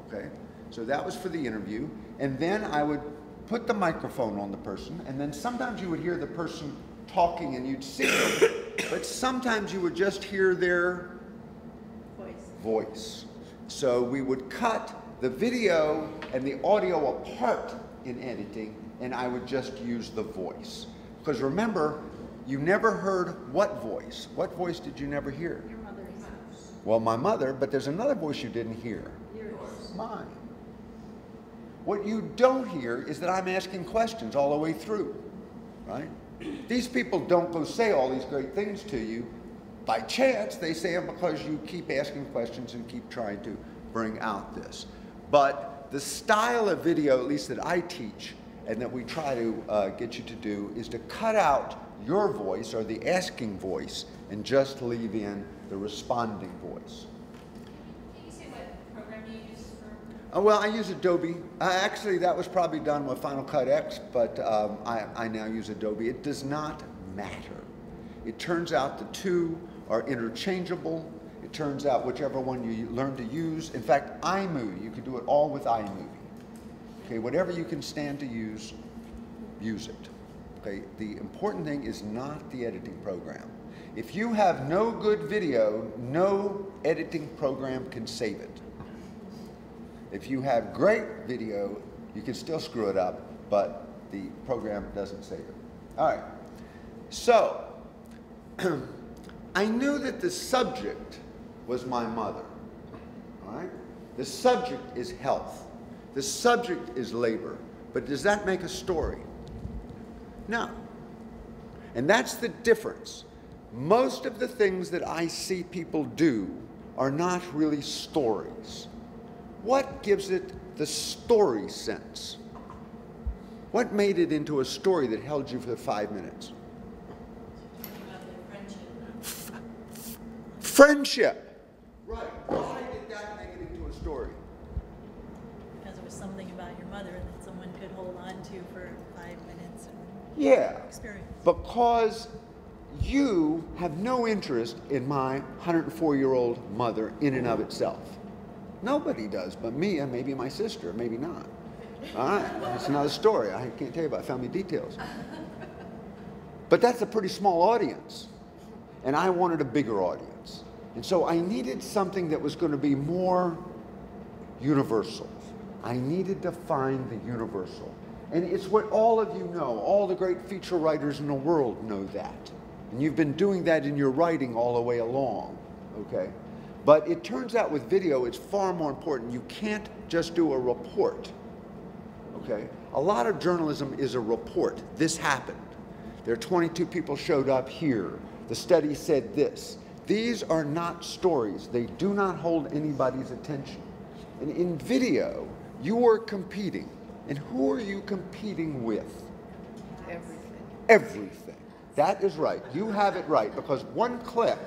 okay? So that was for the interview, and then I would put the microphone on the person, and then sometimes you would hear the person talking and you'd see them, but sometimes you would just hear their voice. So we would cut the video and the audio apart in editing, and I would just use the voice. Because remember, you never heard what voice? What voice did you never hear? Your mother's. Well, my mother, but there's another voice you didn't hear. Yours. Mine. What you don't hear is that I'm asking questions all the way through, right? These people don't go say all these great things to you by chance. They say them because you keep asking questions and keep trying to bring out this. But the style of video, at least that I teach and that we try to get you to do, is to cut out your voice or the asking voice and just leave in the responding voice. Can you say what program you use for? Well, I use Adobe. Actually, that was probably done with Final Cut X, but I now use Adobe. It does not matter. It turns out the two are interchangeable. It turns out whichever one you learn to use. In fact, iMovie, you can do it all with iMovie. Okay, whatever you can stand to use, use it. Okay, the important thing is not the editing program. If you have no good video, no editing program can save it. If you have great video, you can still screw it up, but the program doesn't save it. All right, so I knew that the subject was my mother, all right? The subject is health. The subject is labor. But does that make a story? No. And that's the difference. Most of the things that I see people do are not really stories. What gives it the story sense? What made it into a story that held you for 5 minutes? Friendship. Right. Why did that make it into a story? Because it was something about your mother that someone could hold on to for 5 minutes. Yeah. Experience. Because you have no interest in my 104-year-old mother in and of itself. Nobody does but me and maybe my sister, maybe not. All right, that's another story. I can't tell you about family details. But that's a pretty small audience. And I wanted a bigger audience. And so I needed something that was going to be more universal. I needed to find the universal. And it's what all of you know. All the great feature writers in the world know that. And you've been doing that in your writing all the way along, okay? But it turns out with video, it's far more important. You can't just do a report, okay? A lot of journalism is a report. This happened. There are 22 people showed up here. The study said this. These are not stories. They do not hold anybody's attention. And in video, you are competing. And who are you competing with? Everything. Everything. That is right. You have it right, because one click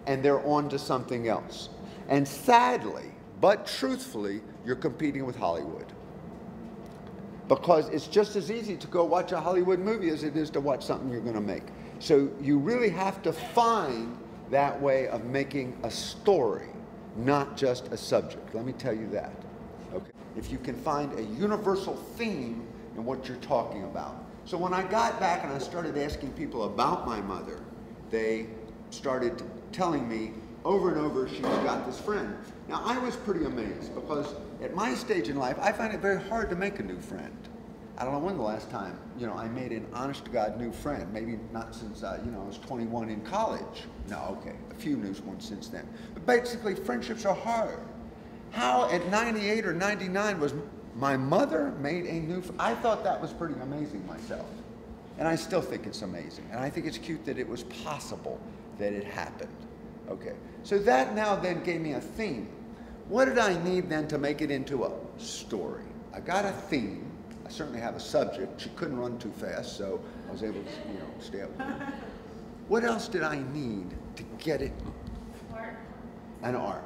and they're on to something else. And sadly, but truthfully, you're competing with Hollywood. Because it's just as easy to go watch a Hollywood movie as it is to watch something you're going to make. So you really have to find that way of making a story, not just a subject. Let me tell you that. Okay. If you can find a universal theme in what you're talking about. So when I got back and I started asking people about my mother, they started telling me over and over she's got this friend. Now I was pretty amazed, because at my stage in life I find it very hard to make a new friend. I don't know when the last time, I made an honest-to-God new friend. Maybe not since, I was 21 in college. No, okay, a few new ones since then. But basically, friendships are hard. How at 98 or 99 was My mother made a new, I thought that was pretty amazing myself. And I still think it's amazing. And I think it's cute that it was possible that it happened. Okay, so that now then gave me a theme. What did I need then to make it into a story? I got a theme. I certainly have a subject. She couldn't run too fast, so I was able to, stay up with her. What else did I need to get it? An arc.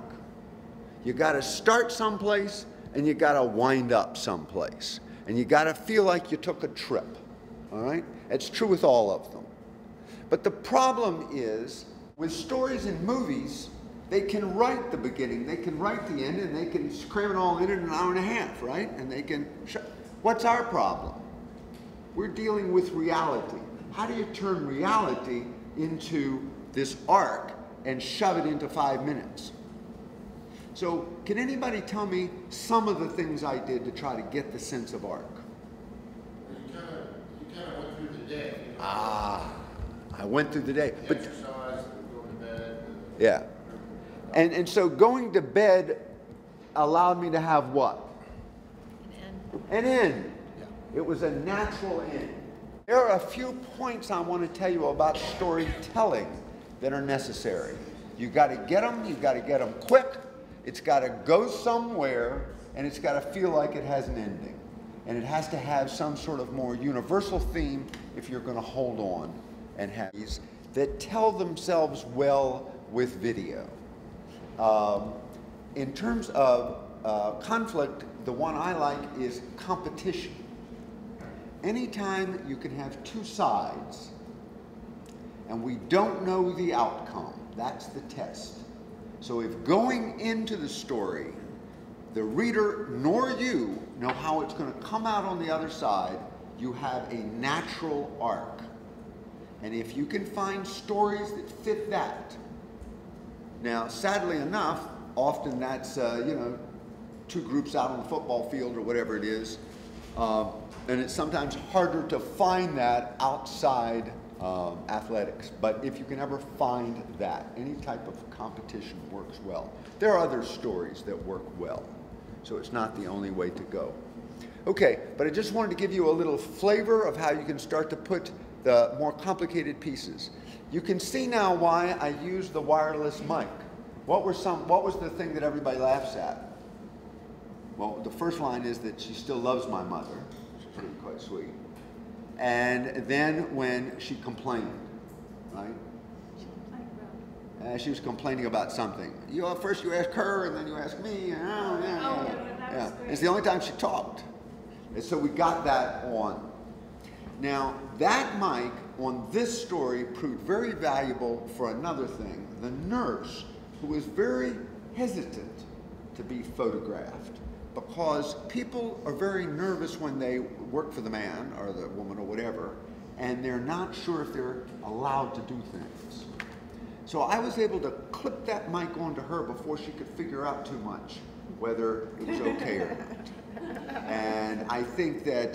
You got to start someplace, and you got to wind up someplace. And you got to feel like you took a trip, all right? It's true with all of them. But the problem is, with stories and movies, they can write the beginning, they can write the end, and they can cram it all in an hour and a half, right? And they can, what's our problem? We're dealing with reality. How do you turn reality into this arc and shove it into 5 minutes? So can anybody tell me some of the things I did to try to get the sense of arc? You kind of went through the day. I went through the day. The exercise, going to bed. Yeah. And so going to bed allowed me to have what? An end. Yeah. It was a natural end. There are a few points I want to tell you about storytelling that are necessary. You've got to get them, you've got to get them quick, it's got to go somewhere, and it's got to feel like it has an ending. And it has to have some sort of more universal theme if you're going to hold on and have these that tell themselves well with video. In terms of conflict, the one I like is competition. Anytime you can have two sides and we don't know the outcome, that's the test. So if going into the story, the reader nor you know how it's going to come out on the other side, you have a natural arc. And if you can find stories that fit that, now sadly enough, often that's two groups out on the football field or whatever it is, and it's sometimes harder to find that outside athletics. But if you can ever find that, any type of competition works well. There are other stories that work well, so it's not the only way to go. Okay, but I just wanted to give you a little flavor of how you can start to put the more complicated pieces. You can see now why I used the wireless mic. What was the thing that everybody laughs at? Well, the first line is that she still loves my mother, which is really quite sweet. And then when she complained, right? She was complaining about something. First you ask her, and then you ask me. Yeah. It's the only time she talked. And so we got that on. Now, that mic on this story proved very valuable for another thing. The nurse, who was very hesitant to be photographed, because people are very nervous when they work for the man or the woman or whatever, and they're not sure if they're allowed to do things. So I was able to clip that mic onto her before she could figure out too much whether it was okay or not. And I think that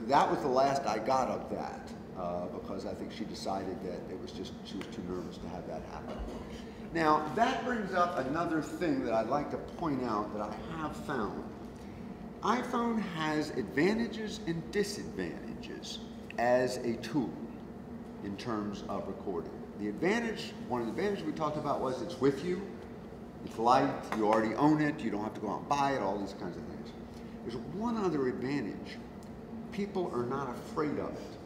that was the last I got of that, because I think she decided that she was too nervous to have that happen. Now, that brings up another thing that I'd like to point out that I have found. iPhone has advantages and disadvantages as a tool in terms of recording. One of the advantages we talked about was it's with you, it's light, you already own it, you don't have to go out and buy it, all these kinds of things. There's one other advantage. People are not afraid of it.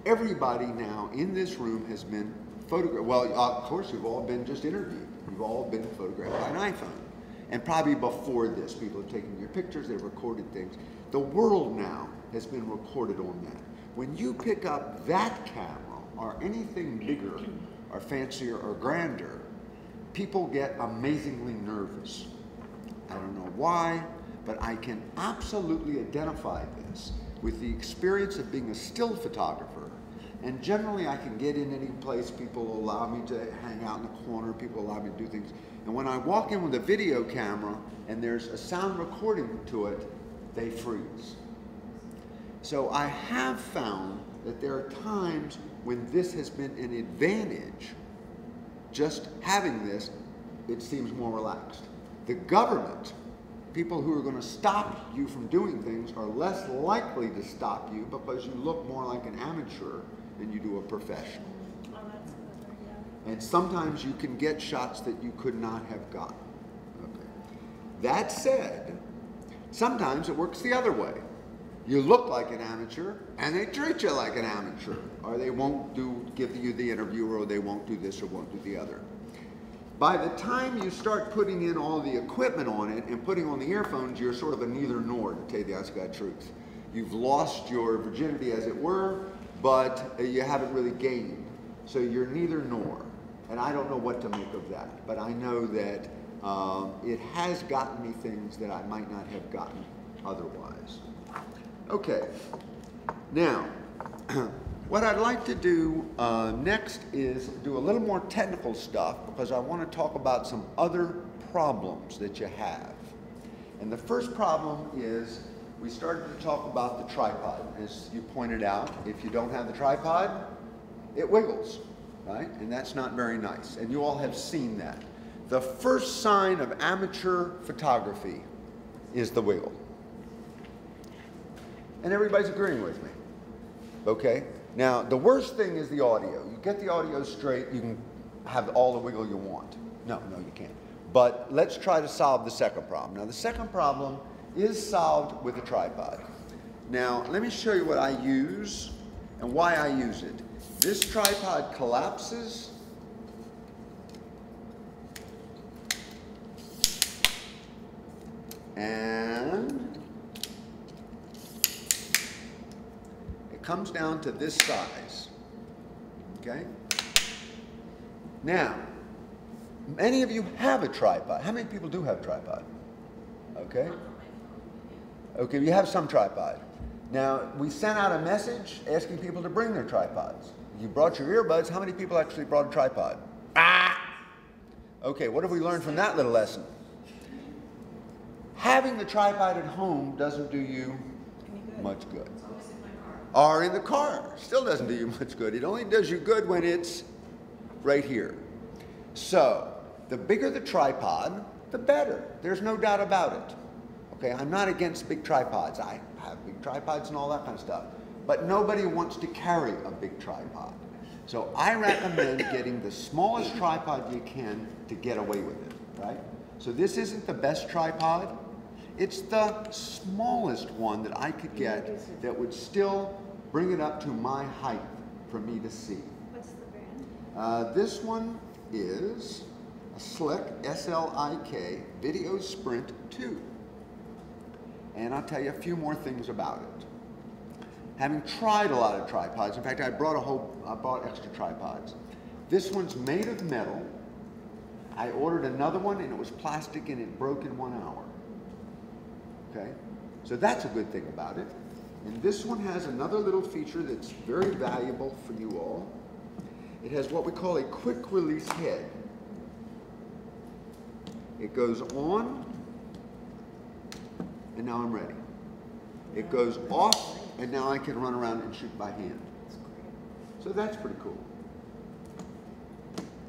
Everybody now in this room has been photographed. Well, of course, you've all been just interviewed. You've all been photographed by an iPhone. And probably before this, people have taken your pictures, they've recorded things. The world now has been recorded on that. When you pick up that camera, or anything bigger, or fancier, or grander, people get amazingly nervous. I don't know why, but I can absolutely identify this with the experience of being a still photographer. And generally I can get in any place, people allow me to hang out in the corner, people allow me to do things. And when I walk in with a video camera and there's a sound recording to it, they freeze. So I have found that there are times when this has been an advantage. Just having this, it seems more relaxed. The government people who are going to stop you from doing things are less likely to stop you because you look more like an amateur than you do a professional. Oh, that's clever, yeah. And sometimes you can get shots that you could not have gotten. Okay. That said, sometimes it works the other way. You look like an amateur, and they treat you like an amateur, or they won't give you the interview, or they won't do this or won't do the other. By the time you start putting in all the equipment on it and putting on the earphones, you're sort of a neither nor, to tell you the honest God truth. You've lost your virginity, as it were, but you haven't really gained. So you're neither nor. And I don't know what to make of that, but I know that it has gotten me things that I might not have gotten otherwise. Okay, now, what I'd like to do next is do a little more technical stuff, because I want to talk about some other problems that you have. And the first problem is, we started to talk about the tripod. As you pointed out, if you don't have the tripod, it wiggles, right? And that's not very nice. And you all have seen that. The first sign of amateur photography is the wiggle. And everybody's agreeing with me. Okay? Now, the worst thing is the audio. You get the audio straight, you can have all the wiggle you want. No, you can't. But let's try to solve the second problem. Now, the second problem is solved with a tripod. Now, let me show you what I use and why I use it. This tripod collapses. And it comes down to this size. Okay? Now, many of you have a tripod. How many people do have a tripod? Okay? Okay, you have some tripod. Now, we sent out a message asking people to bring their tripods. You brought your earbuds. How many people actually brought a tripod? Okay, what have we learned from that little lesson? Having the tripod at home doesn't do you much good. Or in the car, still doesn't do you much good. It only does you good when it's right here. So, the bigger the tripod, the better. There's no doubt about it. Okay, I'm not against big tripods. I have big tripods and all that kind of stuff. But nobody wants to carry a big tripod. So I recommend getting the smallest tripod you can to get away with it, right? So this isn't the best tripod. It's the smallest one that I could get that would still bring it up to my height for me to see. What's the brand? This one is a Slick, S-L-I-K, Video Sprint 2. And I'll tell you a few more things about it. Having tried a lot of tripods, in fact, I bought extra tripods. This one's made of metal. I ordered another one and it was plastic and it broke in 1 hour. Okay? So that's a good thing about it. And this one has another little feature that's very valuable for you all. It has what we call a quick release head. It goes on, and now I'm ready. It goes off, and now I can run around and shoot by hand. So that's pretty cool.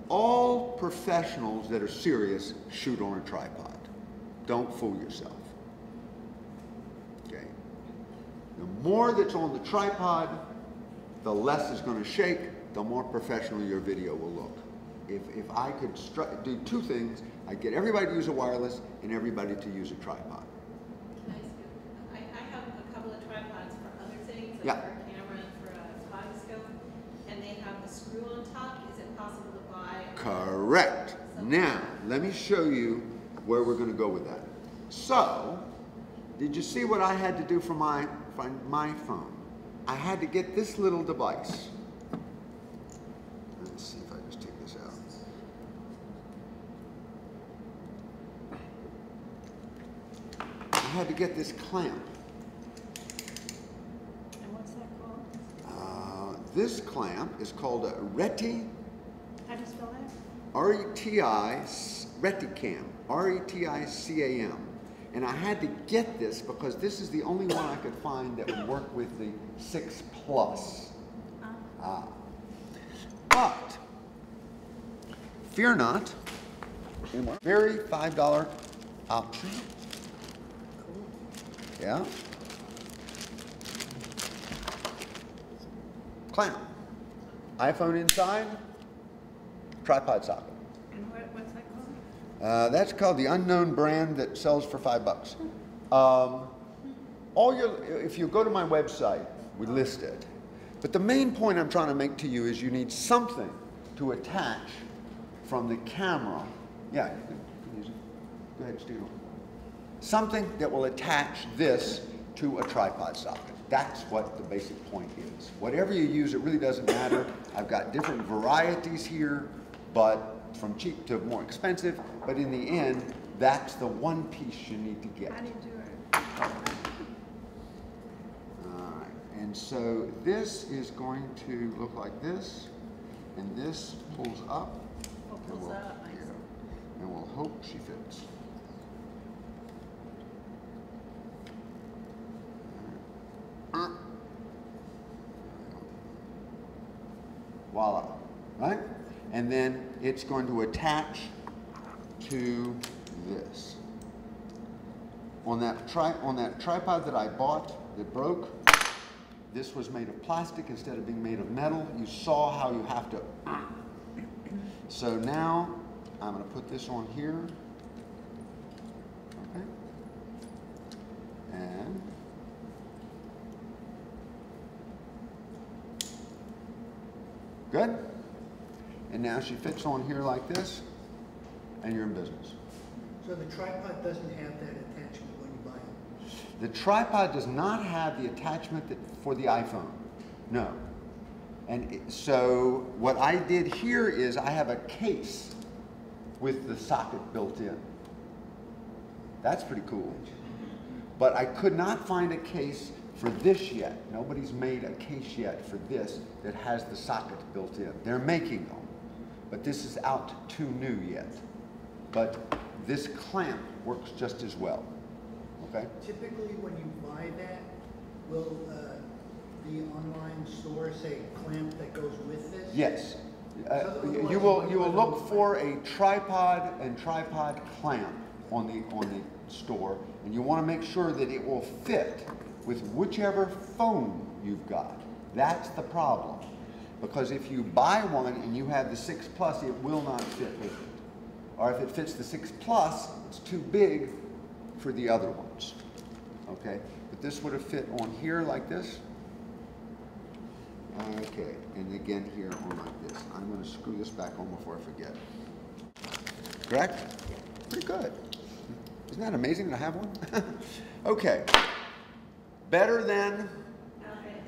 All professionals that are serious shoot on a tripod. Don't fool yourself. Okay? The more that's on the tripod, the less it's going to shake, the more professional your video will look. If I could do two things, I'd get everybody to use a wireless and everybody to use a tripod. I have a couple of tripods for other things, like Yeah. for a camera and for a photoscope, and they have the screw on top. Is it possible to buy? Correct. Now, let me show you where we're going to go with that. So, did you see what I had to do for my phone? I had to get this little device. Let's see if I just take this out. I had to get this clamp. And what's that called? This clamp is called a Reti. How do you spell that? R-E-T-I, Reticam, R-E-T-I-C-A-M. And I had to get this because this is the only one I could find that would work with the 6 Plus. But, fear not, very $5 option. Yeah. Clamp. iPhone inside, tripod socket. And what's that called? That's called the unknown brand that sells for $5. If you go to my website, we list it. But the main point I'm trying to make to you is you need something to attach from the camera. Yeah, you can use it. Go ahead, Steve. Something that will attach this to a tripod socket. That's what the basic point is. Whatever you use, it really doesn't matter. I've got different varieties here, but from cheap to more expensive. But in the end, that's the one piece you need to get. How do you do it? All right, and so this is going to look like this, and this pulls up. Oh, pulls up, I see. And we'll hope she fits. Voila, right? And then it's going to attach to this. On that tripod that I bought that broke, this was made of plastic instead of being made of metal. You saw how you have to. So now I'm going to put this on here. Okay. And good. And now she fits on here like this, and you're in business. So the tripod doesn't have that attachment when you buy it? The tripod does not have the attachment for the iPhone. No. And so what I did here is I have a case with the socket built in. That's pretty cool. But I could not find a case for this yet. Nobody's made a case yet for this that has the socket built in. They're making them, but this is out too new yet. But this clamp works just as well, okay? Typically when you buy that, will the online store say clamp that goes with this? Yes. You will look for a tripod and tripod clamp on the store, and you want to make sure that it will fit with whichever phone you've got. That's the problem. Because if you buy one and you have the 6 Plus, it will not fit with it. Or if it fits the 6 Plus, it's too big for the other ones. Okay, but this would have fit on here like this. Okay, and again here on like this. I'm going to screw this back on before I forget. Correct? Pretty good. Isn't that amazing that I have one? Okay. Better than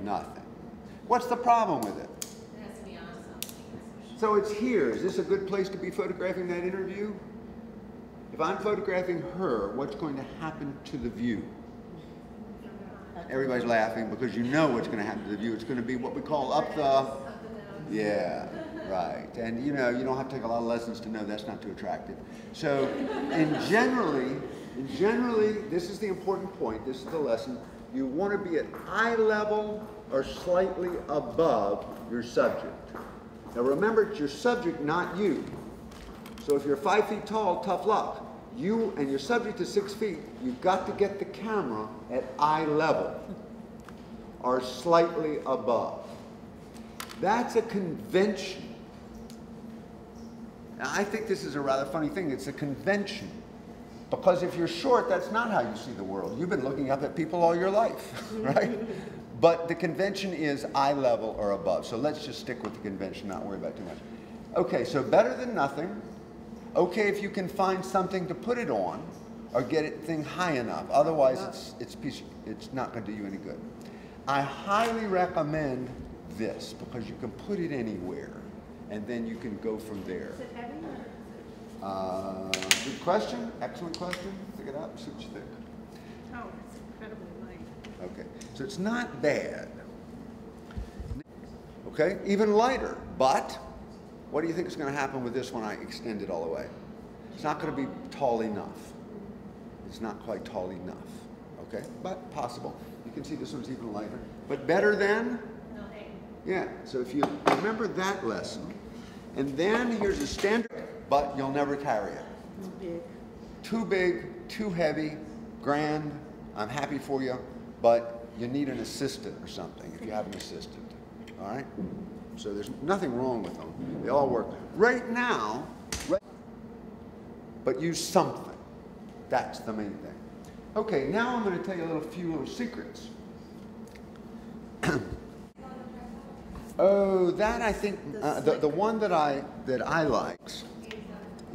nothing. What's the problem with it? It has to be on something. So it's here. Is this a good place to be photographing that interview? If I'm photographing her, what's going to happen to the view? Everybody's laughing because you know what's going to happen to the view. It's going to be what we call up the... Yeah, right. And you know, you don't have to take a lot of lessons to know that's not too attractive. So, generally, this is the important point. This is the lesson. You want to be at eye level or slightly above your subject. Now remember, it's your subject, not you. So if you're 5 feet tall, tough luck. You and your subject is 6 feet, you've got to get the camera at eye level or slightly above. That's a convention. Now, I think this is a rather funny thing. It's a convention. Because if you're short, that's not how you see the world. You've been looking up at people all your life, right? But the convention is eye level or above. So let's just stick with the convention, not worry about it too much. Okay, so better than nothing. Okay, if you can find something to put it on or get it thing high enough. Otherwise, it's not going to do you any good. I highly recommend this because you can put it anywhere and then you can go from there. Is it heavy or? Good question. Excellent question. Pick it up. See what you think. Oh, it's incredibly light. Okay, so it's not bad. Okay, even lighter, but what do you think is going to happen with this when I extend it all the way? It's not going to be tall enough. It's not quite tall enough. Okay, but possible. You can see this one's even lighter, but better than? Yeah, so if you remember that lesson, and then here's a standard, but you'll never carry it. Too big. Too big, too heavy, grand, I'm happy for you, but you need an assistant or something if you have an assistant, all right? So there's nothing wrong with them. They all work. Right now, but use something. That's the main thing. Okay, now I'm going to tell you a few little secrets. Oh, that I think the one that I likes.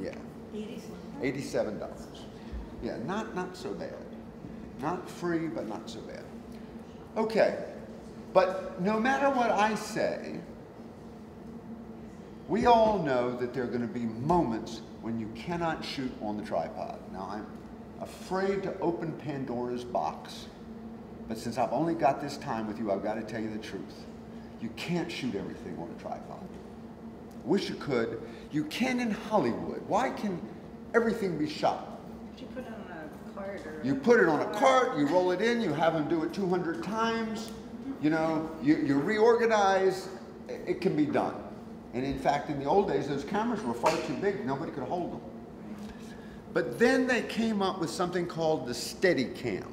Yeah. $87. Yeah, not so bad. Not free, but not so bad. Okay, but no matter what I say, we all know that there are going to be moments when you cannot shoot on the tripod. Now, I'm afraid to open Pandora's box, but since I've only got this time with you, I've got to tell you the truth. You can't shoot everything on a tripod. Wish you could. You can in Hollywood. Why can everything be shot? You put it on a cart or... You put it on a cart, you roll it in, you have them do it 200 times, you know, you reorganize, it can be done. And in fact, in the old days, those cameras were far too big, nobody could hold them. But then they came up with something called the Steadicam.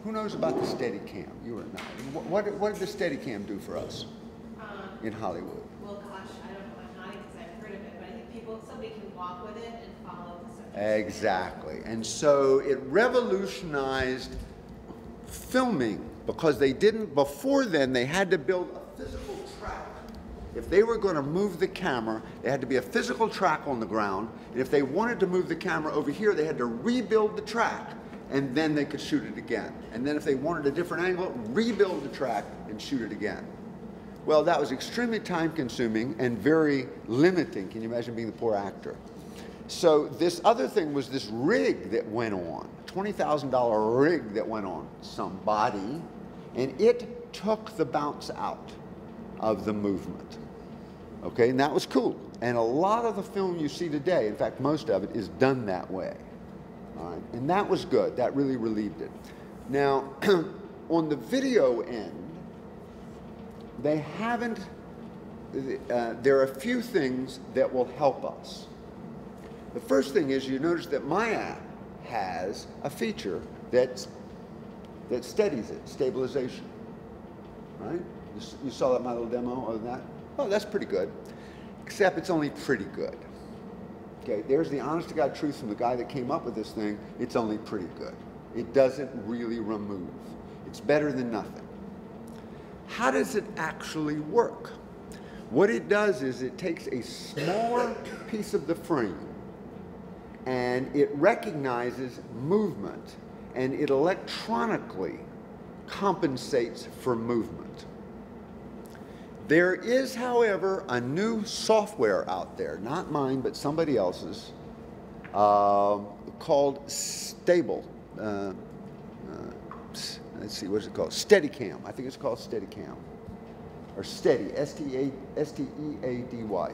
Who knows about the Steadicam? You or not? What did the Steadicam do for us in Hollywood? Well, gosh, I don't know. I'm nodding because I've heard of it, but I think somebody can walk with it and follow the subject. Exactly. And so it revolutionized filming because they didn't, before then, they had to build a physical track. If they were going to move the camera, there had to be a physical track on the ground. And if they wanted to move the camera over here, they had to rebuild the track, and then they could shoot it again. And then if they wanted a different angle, rebuild the track and shoot it again. Well, that was extremely time-consuming and very limiting. Can you imagine being the poor actor? So this other thing was this rig that went on, $20,000 rig that went on somebody, and it took the bounce out of the movement. Okay, and that was cool. And a lot of the film you see today, in fact, most of it is done that way. All right, and that was good. That really relieved it. Now, on the video end, they haven't, there are a few things that will help us. The first thing is you notice that my app has a feature that steadies it, stabilization, right? You saw that my little demo of that? Oh, that's pretty good, except it's only pretty good. Okay, there's the honest to God truth from the guy that came up with this thing. It's only pretty good. It doesn't really remove. It's better than nothing. How does it actually work? What it does is it takes a smaller piece of the frame and it recognizes movement and it electronically compensates for movement. There is, however, a new software out there, not mine, but somebody else's, called Stable. Let's see, what is it called? Steadicam. I think it's called Steadicam. Or Steady, S-T-E-A-D-Y,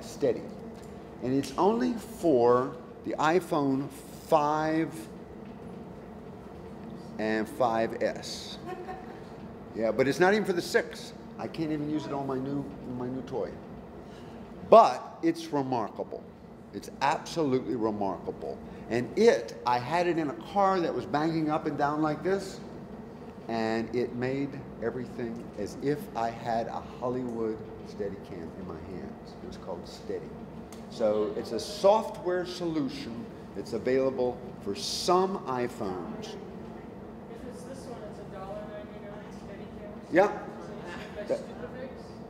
Steady. And it's only for the iPhone 5 and 5S. Yeah, but it's not even for the 6. I can't even use it on my new toy. But it's remarkable. It's absolutely remarkable. And I had it in a car that was banging up and down like this, and it made everything as if I had a Hollywood Steadicam in my hands. It was called Steady. So it's a software solution that's available for some iPhones. If it's this one, it's $1.99 Steadicam. Yeah.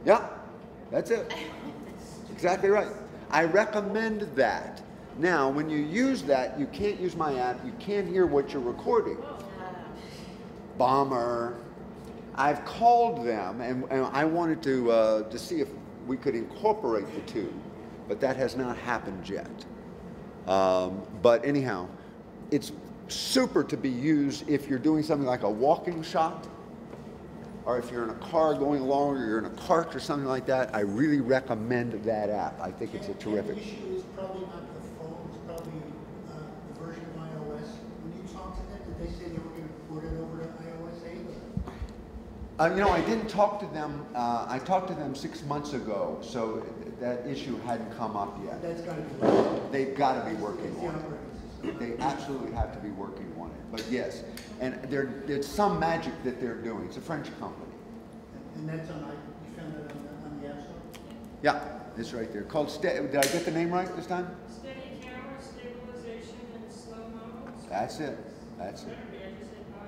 Yeah, that's it. Exactly right. I recommend that. Now, when you use that, you can't use my app. You can't hear what you're recording. Bummer. I've called them, and I wanted to see if we could incorporate the two, but that has not happened yet. But anyhow, it's super to be used if you're doing something like a walking shot, or if you're in a car going along, or you're in a cart or something like that. I really recommend that app. I think it's a terrific. The issue is probably not the phone, it's probably the version of iOS. When you talk to them, did they say they were going to port it over to iOS 8? You know, I didn't talk to them. I talked to them 6 months ago, so that issue hadn't come up yet. That's got to be working. They've got to be working It's the on it. operating system. They absolutely have to be working on it. But yes, and there's some magic that they're doing. It's a French company. And that's on, you found that on the App Store? Yeah, it's right there. Called, did I get the name right this time? Steady camera, stabilization, and slow-mo. That's it. That's it.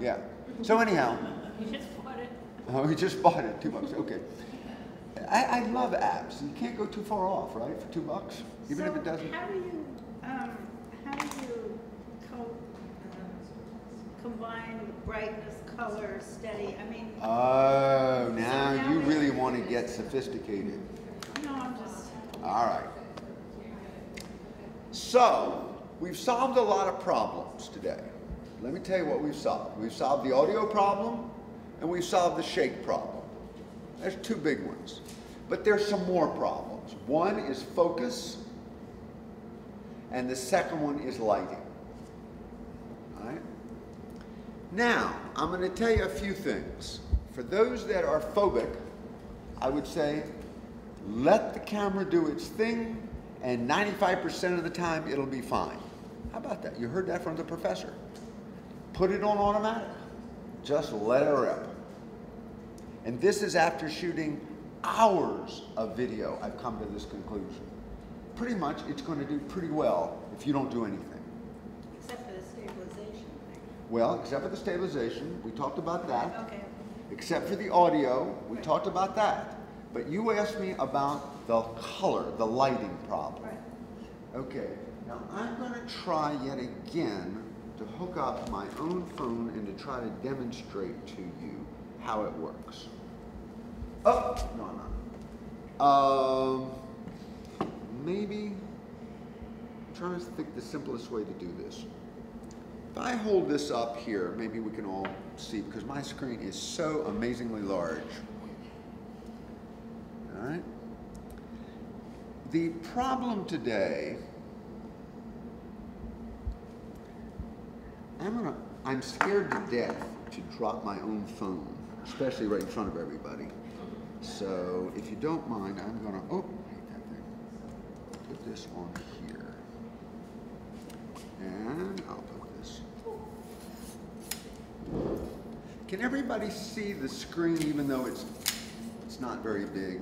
Yeah. So anyhow. You just bought it. Oh, we just bought it, $2. Okay. I love apps. You can't go too far off, right? For $2, even if it doesn't. How do you combine the brightness, color, steady? I mean. Oh, now you really want to get sophisticated. No, I'm just. All right. So we've solved a lot of problems today. Let me tell you what we've solved. We've solved the audio problem, and we've solved the shake problem. There's two big ones. But there's some more problems. One is focus, and the second one is lighting. All right? Now, I'm going to tell you a few things. For those that are phobic, I would say, let the camera do its thing, and 95% of the time, it'll be fine. How about that? You heard that from the professor. Put it on automatic. Just let it rip. And this is after shooting hours of video, I've come to this conclusion. Pretty much, it's going to do pretty well if you don't do anything. Except for the stabilization thing. Well, except for the stabilization, we talked about that. Okay. Except for the audio, we talked about that. But you asked me about the color, the lighting problem. Right. Okay, now I'm going to try yet again to hook up my own phone and to try to demonstrate to you how it works. Oh, no, I'm not. Maybe, I'm trying to think the simplest way to do this. If I hold this up here, maybe we can all see, because my screen is so amazingly large. All right? The problem today, I'm scared to death to drop my own phone, especially right in front of everybody. So if you don't mind, I'm gonna, oh, I hate that thing. Put this on here. And I'll put this. Can everybody see the screen even though it's not very big?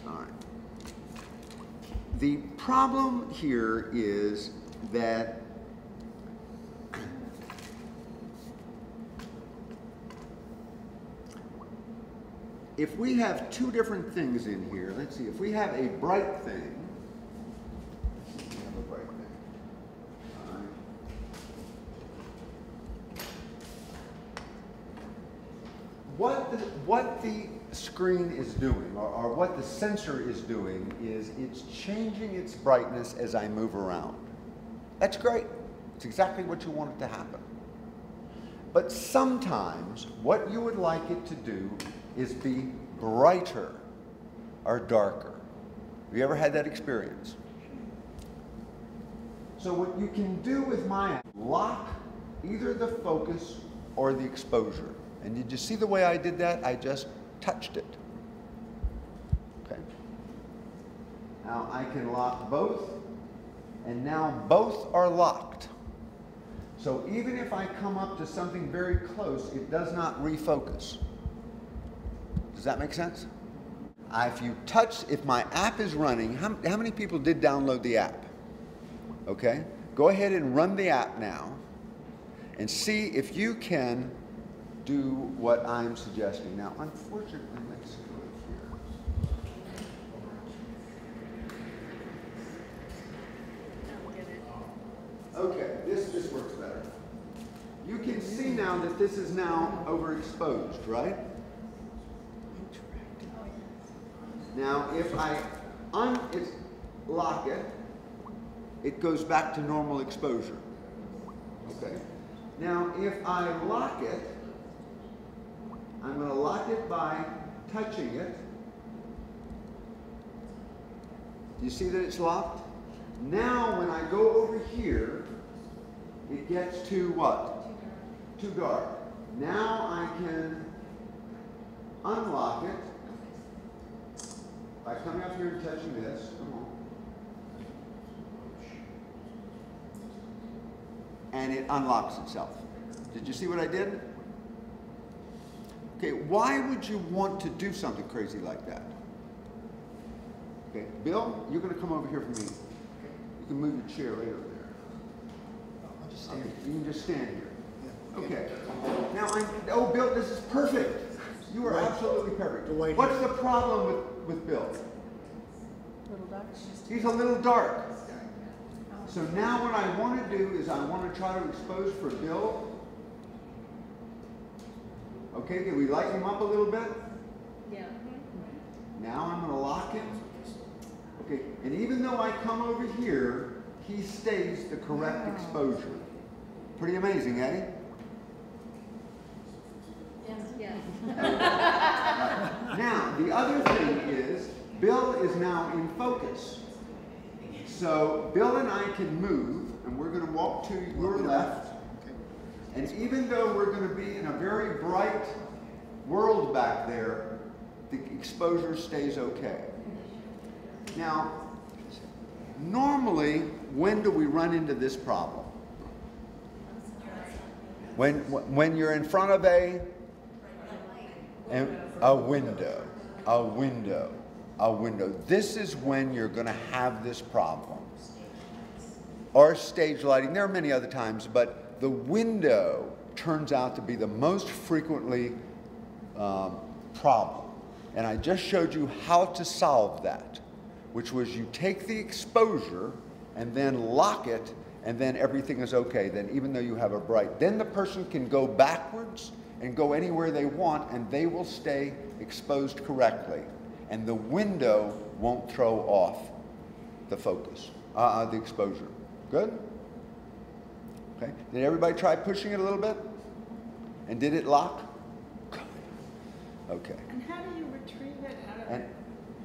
All right. The problem here is that if we have two different things in here, let's see, if we have a bright thing, what the screen is doing, or what the sensor is doing, is it's changing its brightness as I move around. That's great. It's exactly what you want it to happen. But sometimes what you would like it to do is be brighter or darker. Have you ever had that experience? So what you can do with my app, lock either the focus or the exposure. And did you see the way I did that? I just touched it. Okay. Now I can lock both, and now both are locked. So even if I come up to something very close, it does not refocus. Does that make sense? If my app is running, how many people did download the app? Okay, go ahead and run the app now and see if you can do what I'm suggesting. Now, unfortunately, let's go here. Okay, this works better. You can see now that this is now overexposed, right? Now, if I unlock it, it goes back to normal exposure. Okay. Now, if I lock it, I'm going to lock it by touching it. You see that it's locked? Now, when I go over here, it gets to what? Too dark. Now I can unlock it by by coming up here and touching this. Come on. And it unlocks itself. Did you see what I did? Okay, why would you want to do something crazy like that? Okay, Bill, you're going to come over here for me. You can move your chair right over there. I'll just stand. You can just stand here. Yeah, Okay. Now, oh, Bill, this is perfect. You are absolutely perfect. What's the problem with Bill? Little dark. He's a little dark. So now what I want to do is I want to try to expose for Bill. Okay, can we lighten him up a little bit? Yeah. Now I'm going to lock him. Okay, and even though I come over here, he stays the correct exposure. Pretty amazing, eh? Yeah. Right. Now, the other thing is, Bill is now in focus. So Bill and I can move, and we're going to walk to your left. And even though we're going to be in a very bright world back there, the exposure stays okay. Now, normally, when do we run into this problem? When you're in front of a window. This is when you're going to have this problem. Or stage lighting. There are many other times, but the window turns out to be the most frequently problem. And I just showed you how to solve that, which was you take the exposure and then lock it, and then everything is okay. Then even though you have a bright, then the person can go backwards and go anywhere they want, and they will stay exposed correctly. And the window won't throw off the focus, the exposure. Good? Okay. Did everybody try pushing it a little bit? And did it lock? Good. Okay. And how do you retrieve it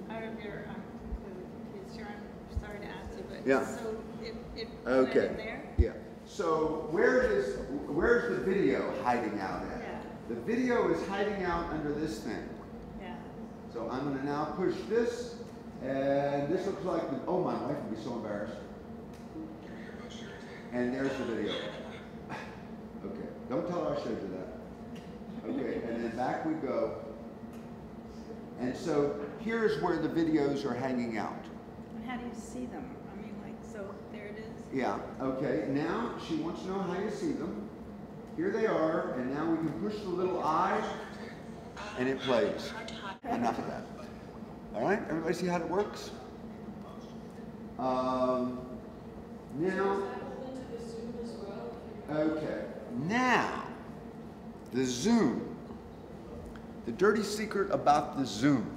out of your, I'm sorry to ask you, but yeah. So it okay. In there? Yeah. So where's the video hiding out at? Yeah. The video is hiding out under this thing. Yeah. So I'm going to now push this, and this looks like, oh, my wife would be so embarrassed. And there's the video. Okay, don't tell her I showed you that. Okay, and then back we go. And so here's where the videos are hanging out. And how do you see them? I mean, like, so there it is. Yeah, okay, now she wants to know how you see them. Here they are, and now we can push the little eye, and it plays. Enough of that. All right, everybody see how it works? Now, okay, now, the zoom. The dirty secret about the zoom.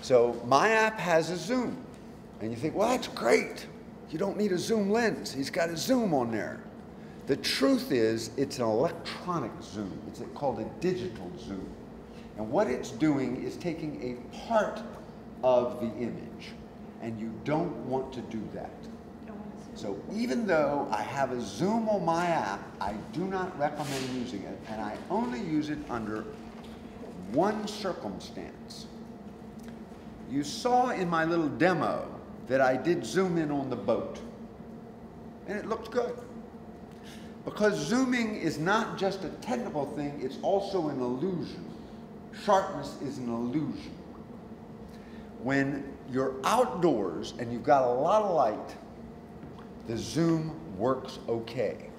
So my app has a zoom. And you think, well, that's great. You don't need a zoom lens. He's got a zoom on there. The truth is, it's an electronic zoom. It's called a digital zoom. And what it's doing is taking a part of the image. And you don't want to do that. So even though I have a zoom on my app, I do not recommend using it, and I only use it under one circumstance. You saw in my little demo that I did zoom in on the boat, and it looked good. Because zooming is not just a technical thing, it's also an illusion. Sharpness is an illusion. When you're outdoors and you've got a lot of light, the zoom works okay.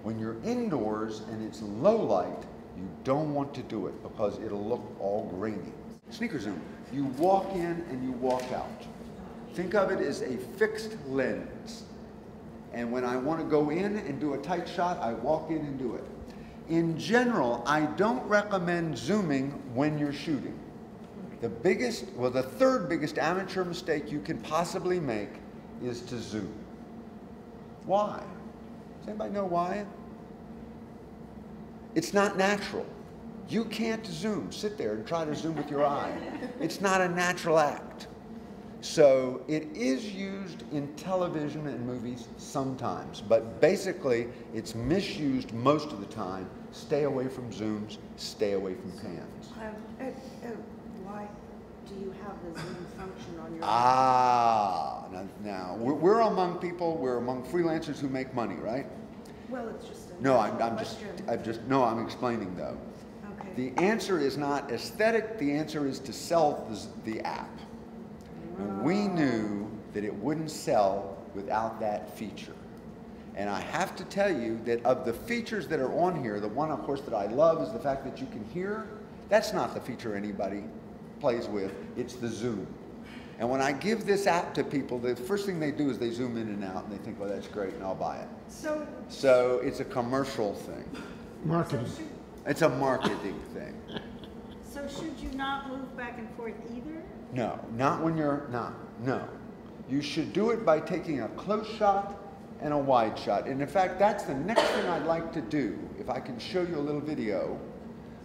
When you're indoors and it's low light, you don't want to do it because it'll look all grainy. Sneaker zoom, you walk in and you walk out. Think of it as a fixed lens. And when I want to go in and do a tight shot, I walk in and do it. In general, I don't recommend zooming when you're shooting. The third biggest amateur mistake you can possibly make is to zoom. Why? Does anybody know why? It's not natural. You can't zoom. Sit there and try to zoom with your eye. It's not a natural act. So it is used in television and movies sometimes, but basically it's misused most of the time. Stay away from zooms, stay away from pans. do you have the Zoom function on your? Now we're among people, we're among freelancers who make money, right? Well, it's just a No, I'm explaining though. Okay. The answer is not aesthetic, the answer is to sell the app. And we knew that it wouldn't sell without that feature. And I have to tell you that of the features that are on here, the one of course that I love is the fact that you can hear. That's not the feature anybody plays with, it's the zoom. And when I give this app to people, the first thing they do is they zoom in and out and they think, well, that's great and I'll buy it. So it's a commercial thing. Marketing. It's a marketing thing. So should you not move back and forth either? No, not when you're not. No. You should do it by taking a close shot and a wide shot. And in fact, that's the next thing I'd like to do, if I can show you a little video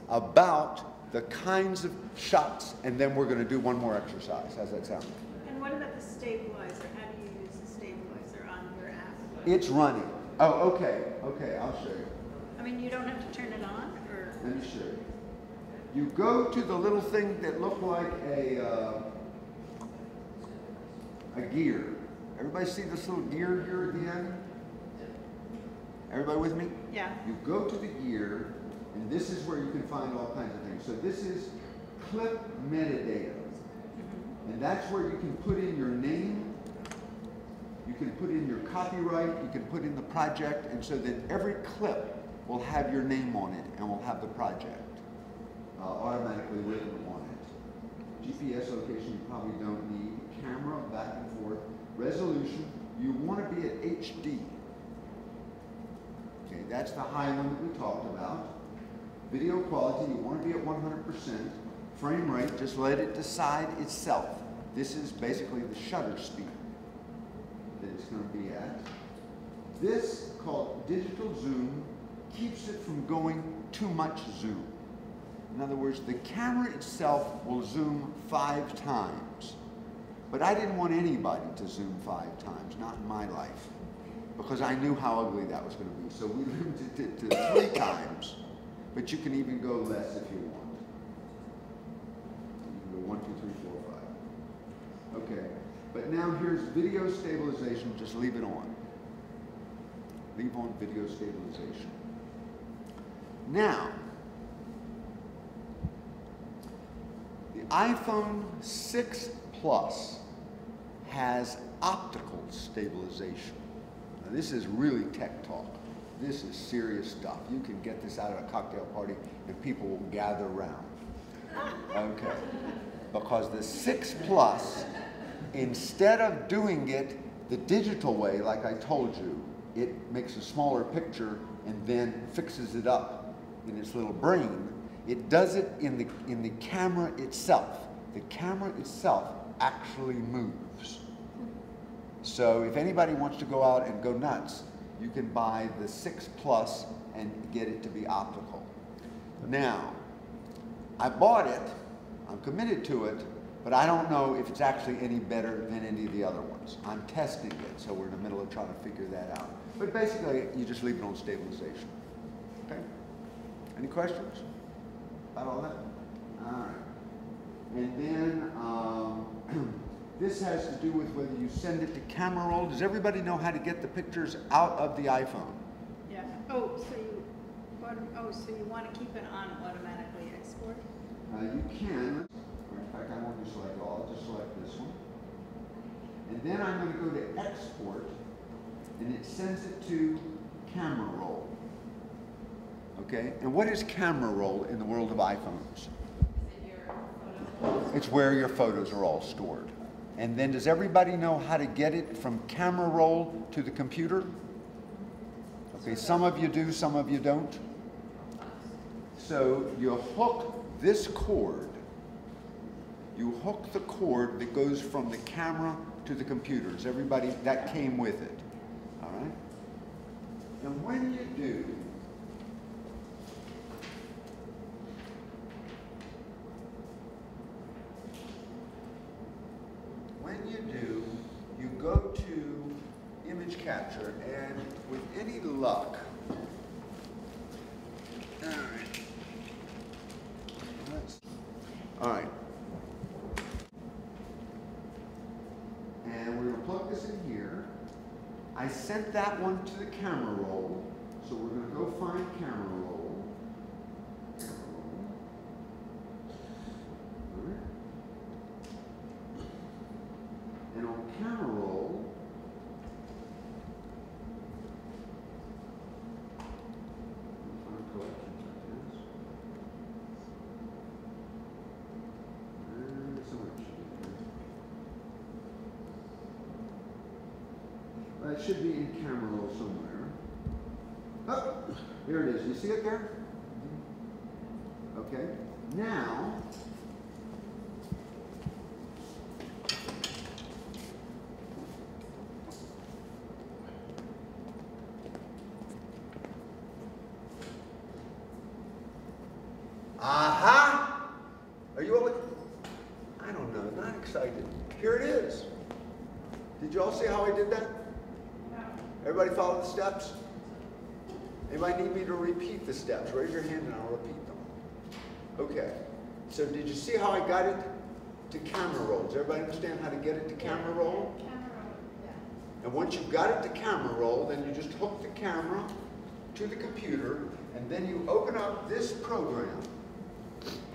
about the kinds of shots, and then we're going to do one more exercise. How's that sound? And what about the stabilizer? How do you use the stabilizer on your app? It's running. Oh, okay. Okay, I'll show you. I mean, you don't have to turn it on, or? Let me show you. You go to the little thing that looked like a gear. Everybody see this little gear here at the end? Everybody with me? Yeah. You go to the gear, and this is where you can find all kinds of things. So this is clip metadata. And that's where you can put in your name, you can put in your copyright, you can put in the project, and so that every clip will have your name on it and will have the project automatically written on it. GPS location you probably don't need. Camera, back and forth. Resolution, you want to be at HD. Okay, that's the high one that we talked about. Video quality, you want to be at 100%. Frame rate, just let it decide itself. This is basically the shutter speed that it's going to be at. This, called digital zoom, keeps it from going too much zoom. In other words, the camera itself will zoom 5 times. But I didn't want anybody to zoom 5 times, not in my life, because I knew how ugly that was going to be. So we limited it to 3 times, but you can even go less if you want. You can go 1, 2, 3, 4, 5. Okay, but now here's video stabilization. Just leave it on. Leave on video stabilization. Now, the iPhone 6 Plus has optical stabilization. Now, this is really tech talk. This is serious stuff. You can get this out at a cocktail party and people will gather around. Okay. Because the 6 Plus, instead of doing it the digital way, like I told you, it makes a smaller picture and then fixes it up in its little brain. It does it in the camera itself. The camera itself actually moves. So if anybody wants to go out and go nuts, you can buy the 6 Plus and get it to be optical. Now, I bought it, I'm committed to it, but I don't know if it's actually any better than any of the other ones. I'm testing it, so we're in the middle of trying to figure that out. But basically, you just leave it on stabilization. Okay? Any questions about all that? All right. And then this has to do with whether you send it to camera roll. Does everybody know how to get the pictures out of the iPhone? Yeah. So you want to keep it on automatically export? You can. In fact, I won't just select all. I'll just select this one. And then I'm going to go to export, and it sends it to camera roll. Okay? And what is camera roll in the world of iPhones? It's where your photos are all stored. And then does everybody know how to get it from camera roll to the computer? Okay, some of you do, some of you don't. So you hook this cord. You hook the cord that goes from the camera to the computer. Does everybody, that came with it. All right? And when you do, you go to image capture, and with any luck, all right. in here. I sent that one to the camera roll, so we're going to go find camera roll. All right. And on camera roll, it should be in camera roll somewhere. Oh, here it is. You see it there? Okay. Now, aha! Are you all? I don't know. Not excited. Here it is. Did you all see how I did that? Everybody follow the steps? Anybody need me to repeat the steps? Raise your hand and I'll repeat them. Okay. So did you see how I got it to camera roll? Does everybody understand how to get it to camera roll? Camera roll, yeah. And once you've got it to camera roll, then you just hook the camera to the computer, and then you open up this program,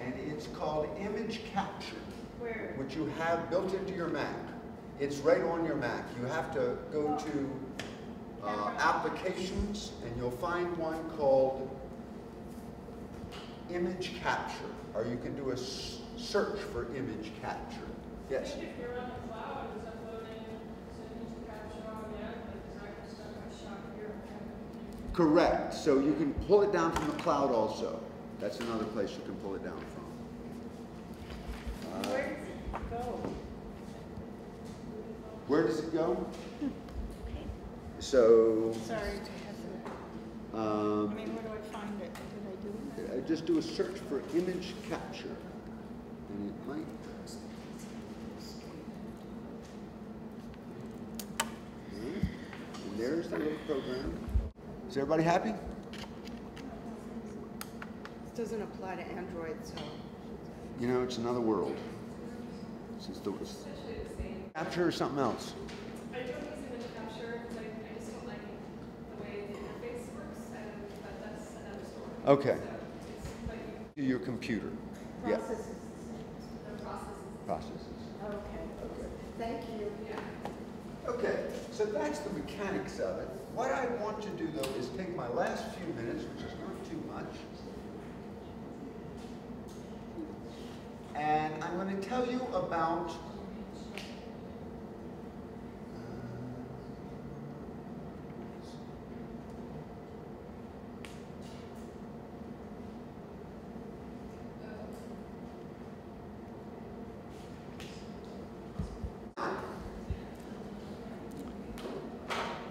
and it's called Image Capture, Where? which you have built into your Mac. It's right on your Mac. You have to go to applications, and you'll find one called Image Capture, or you can do a search for Image Capture. Yes? I think if you're on the cloud, it's uploading to Image Capture automatically, because I can start my shot here. Correct. So you can pull it down from the cloud also. That's another place you can pull it down from. Where does it go? Where does it go? So, Sorry to hesitate. I mean, where do I find it? Did I do it? just do a search for image capture, and it might. And there's the little program. Is everybody happy? This doesn't apply to Android, so. You know, it's another world. It's capture or something else. I don't use Image Capture because I just don't like the way the interface works, but that's another story. Okay. So it's like Your computer. Processes. the process. Processes. Okay. Okay. Thank you. Yeah. Okay, so that's the mechanics of it. What I want to do, though, is take my last few minutes, which is not too much, and I'm going to tell you about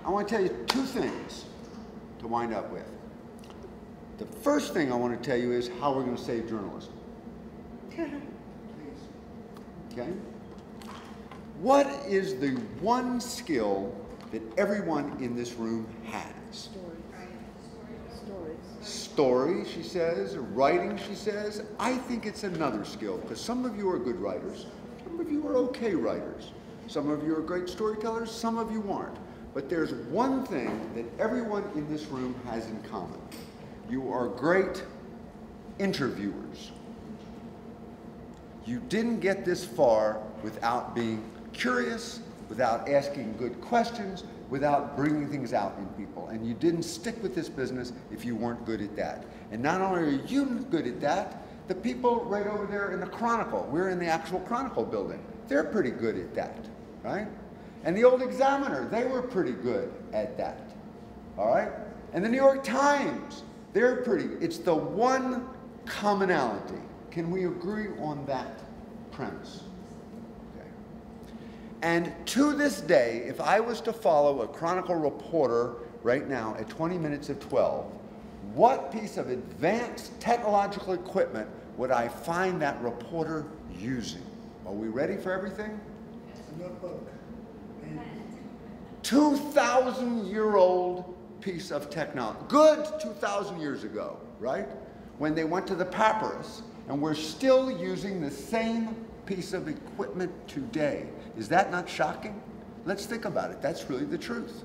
I want to tell you two things to wind up with. The first thing I want to tell you is how we're going to save journalism. Okay? What is the one skill that everyone in this room has? Story, she says. Writing, she says. I think it's another skill, because some of you are good writers. Some of you are okay writers. Some of you are great storytellers. Some of you aren't. But there's one thing that everyone in this room has in common. You are great interviewers. You didn't get this far without being curious, without asking good questions, without bringing things out in people. And you didn't stick with this business if you weren't good at that. And not only are you good at that, the people right over there in the Chronicle, we're in the actual Chronicle building, they're pretty good at that, right? And the old Examiner, they were pretty good at that, all right? And the New York Times, they're pretty. It's the one commonality. Can we agree on that premise? Okay. And to this day, if I was to follow a Chronicle reporter right now at 20 minutes of 12, what piece of advanced technological equipment would I find that reporter using? Are we ready for everything? A notebook. 2,000-year-old piece of technology. Good 2,000 years ago, right? When they went to the papyrus, and we're still using the same piece of equipment today. Is that not shocking? Let's think about it. That's really the truth.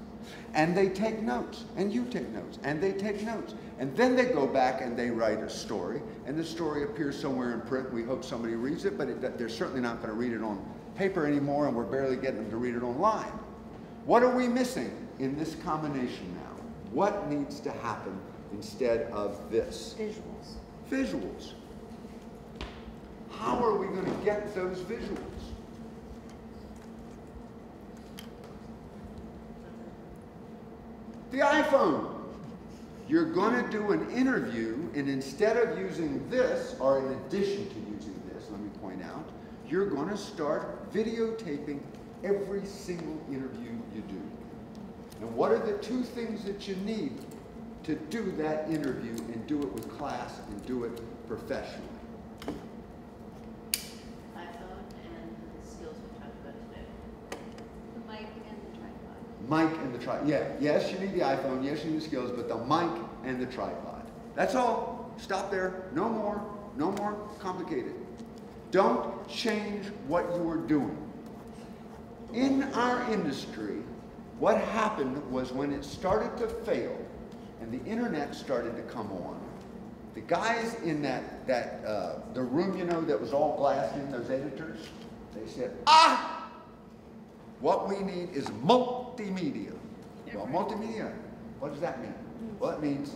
And they take notes, and you take notes, and they take notes. And then they go back and they write a story, and the story appears somewhere in print. We hope somebody reads it, but they're certainly not going to read it on paper anymore, and we're barely getting them to read it online. What are we missing in this combination now? What needs to happen instead of this? Visuals. Visuals. How are we going to get those visuals? The iPhone. You're going to do an interview, and instead of using this, or in addition to using this, let me point out, you're going to start videotaping every single interview you do. And what are the two things that you need to do that interview and do it with class and do it professionally? iPhone and the skills we talked about today. The mic and the tripod. Mic and the tripod. Yeah, yes, you need the iPhone, yes, you need the skills, but the mic and the tripod. That's all. Stop there. No more. No more complicated. Don't change what you are doing. In our industry, what happened was when it started to fail and the internet started to come on, the guys in the room, you know, that was all glass in, those editors, they said, what we need is multimedia. Well, multimedia, what does that mean? Well, it means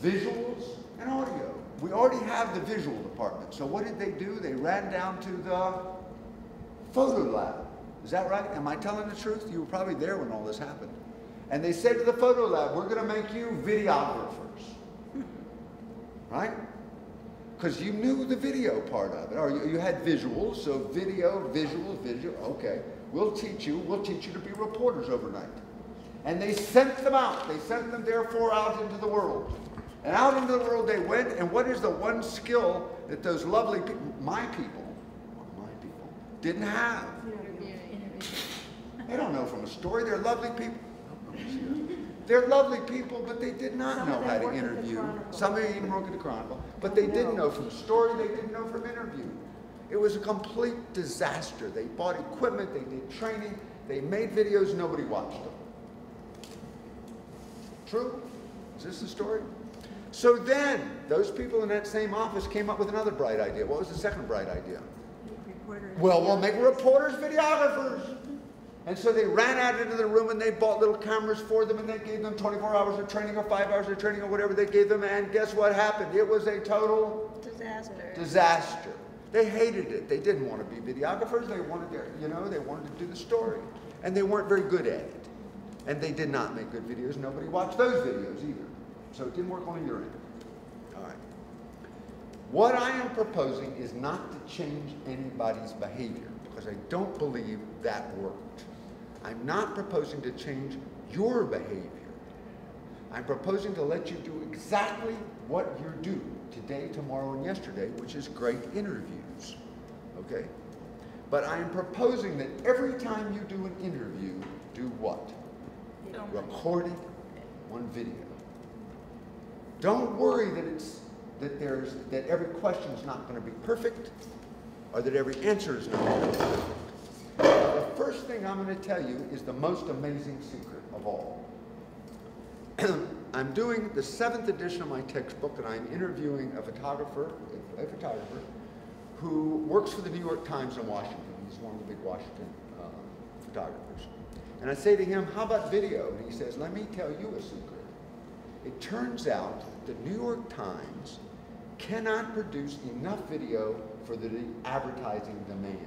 visuals and audio. We already have the visual department. So what did they do? They ran down to the photo lab. Is that right? Am I telling the truth? You were probably there when all this happened. And they said to the photo lab, we're going to make you videographers. Right? Because you knew the video part of it. Or you had visuals, so video, visual. Okay, we'll teach you to be reporters overnight. And they sent them out. They sent them, therefore, out into the world. And out into the world they went, and what is the one skill that those lovely people, my people, didn't have? They don't know from a story. They're lovely people. They're lovely people, but they did not know how to interview. Some of them even work at the Chronicle. But they didn't know from story, they didn't know from interview. It was a complete disaster. They bought equipment, they did training, they made videos, nobody watched them. True? Is this the story? So then, those people in that same office came up with another bright idea. What was the second bright idea? Well, we'll make reporters videographers. And so they ran out into the room and they bought little cameras for them and they gave them 24 hours of training or 5 hours of training or whatever they gave them, and guess what happened? It was a total disaster. They hated it. They didn't want to be videographers. They wanted they wanted to do the story. And they weren't very good at it. And they did not make good videos. Nobody watched those videos either. So it didn't work on your end. All right. What I am proposing is not to change anybody's behavior, because I don't believe that worked. I'm not proposing to change your behavior. I'm proposing to let you do exactly what you do today, tomorrow, and yesterday, which is great interviews. Okay? But I am proposing that every time you do an interview, do what? Record it on video. Don't worry that every question is not going to be perfect, or that every answer is not going to be perfect. The first thing I'm going to tell you is the most amazing secret of all. I'm doing the 7th edition of my textbook, and I'm interviewing a photographer who works for the New York Times in Washington. He's one of the big Washington photographers. And I say to him, how about video? And he says, let me tell you a secret. It turns out the New York Times cannot produce enough video for the advertising demand.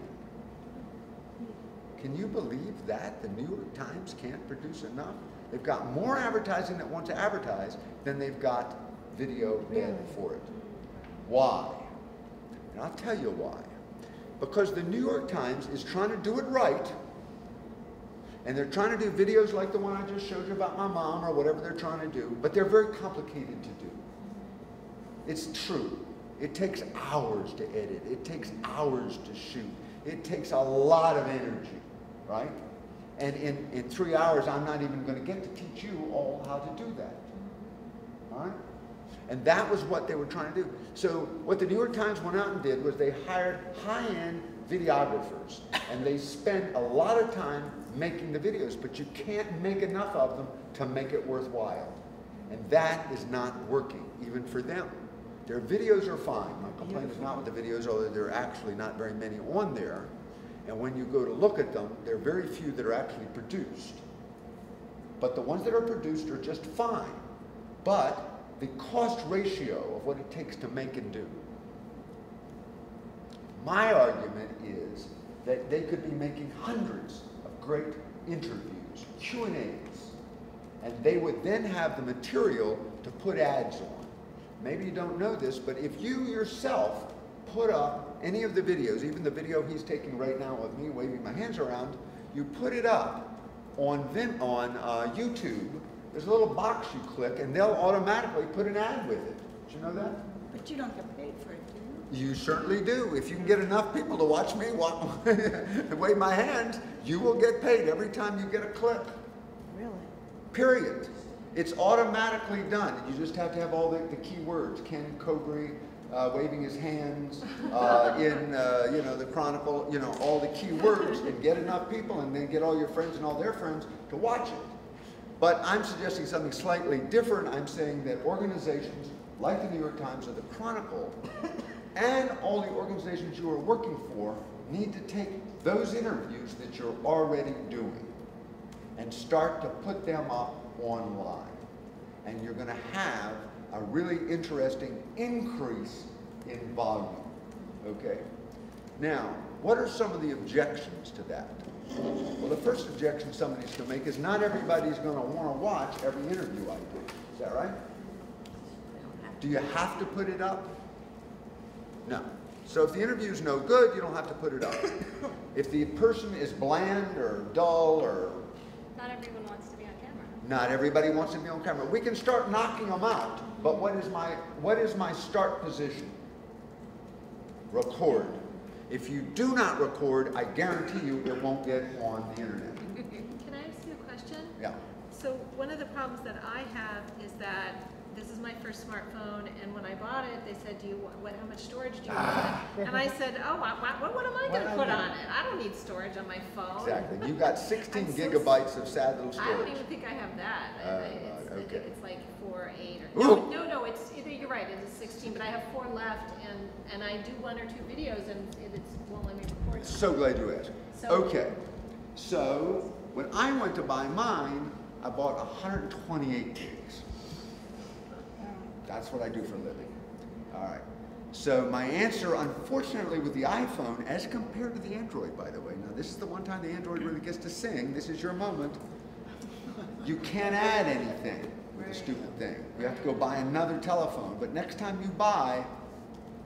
Can you believe that? The New York Times can't produce enough? They've got more advertising that want to advertise than they've got video bid for it. Why? And I'll tell you why. Because the New York Times is trying to do it right, and they're trying to do videos like the one I just showed you about my mom or whatever they're trying to do, but they're very complicated to do. It's true. It takes hours to edit. It takes hours to shoot. It takes a lot of energy, right? And in 3 hours, I'm not even going to get to teach you all how to do that, all right? And that was what they were trying to do. So what the New York Times went out and did was they hired high-end videographers, and they spent a lot of time making the videos, but you can't make enough of them to make it worthwhile. And that is not working, even for them. Their videos are fine. My complaint is not with the videos, although there are actually not very many on there. And when you go to look at them, there are very few that are actually produced. But the ones that are produced are just fine. But the cost ratio of what it takes to make and do. My argument is that they could be making hundreds of great interviews, Q&As, and they would then have the material to put ads on. Maybe you don't know this, but if you yourself put up any of the videos, even the video he's taking right now of me waving my hands around, you put it up on YouTube, there's a little box you click and they'll automatically put an ad with it. Did you know that? But you don't get paid for it, do you? You certainly do. If you can get enough people to watch me wave my hands, you will get paid every time you get a click. Really? Period. It's automatically done. You just have to have all the key words. Ken Kobré waving his hands in the Chronicle, all the key words, and get enough people, and then get all your friends and all their friends to watch it. But I'm suggesting something slightly different. I'm saying that organizations like the New York Times or the Chronicle and all the organizations you are working for need to take those interviews that you're already doing and start to put them up online. And you're going to have a really interesting increase in volume. Okay? Now, what are some of the objections to that? Well, the first objection somebody's going to make is not everybody's going to want to watch every interview I do. Is that right? Do you have to put it up? No. So if the interview is no good, you don't have to put it up. If the person is bland or dull or... Not everyone wants to be on camera. Not everybody wants to be on camera. We can start knocking them out, but what is my start position? Record. If you do not record, I guarantee you it won't get on the internet. Can I ask you a question? Yeah. So one of the problems that I have is that this is my first smartphone, and when I bought it, they said, how much storage do you want? And I said, oh, what am I going to put on it? I don't need storage on my phone. Exactly. You got 16 gigabytes of sad little storage. I don't even think I have that. Okay. It's like 4 or 8. Ooh. No, you're right, it's 16, but I have 4 left, and I do 1 or 2 videos, and it won't let me record them. So glad you asked. So, okay. So when I went to buy mine, I bought 128 gigs. That's what I do for a living. All right. So my answer, unfortunately, with the iPhone, as compared to the Android, by the way, now this is the one time the Android really gets to sing. This is your moment. You can't add anything with a stupid thing. You have to go buy another telephone. But next time you buy,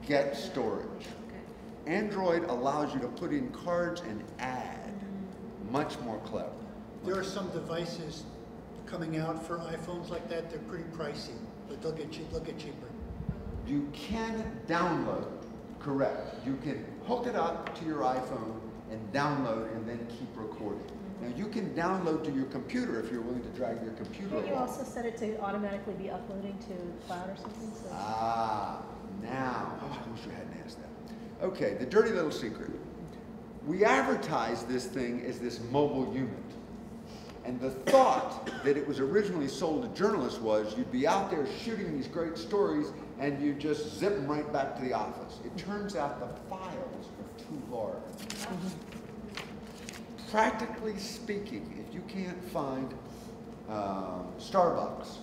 get storage. Android allows you to put in cards and add. Much more clever. There are some devices coming out for iPhones like that. They're pretty pricey, but they'll get cheaper. You can download, correct. You can hook it up to your iPhone and download and then keep recording. Now you can download to your computer if you're willing to drag your computer along. Can't you also set it to automatically be uploading to the cloud or something? So. Now, I wish you hadn't asked that. Okay, the dirty little secret. We advertise this thing as this mobile unit. And the thought that it was originally sold to journalists was you'd be out there shooting these great stories and you just zip them right back to the office. It turns out the files are too large. Practically speaking, if you can't find Starbucks,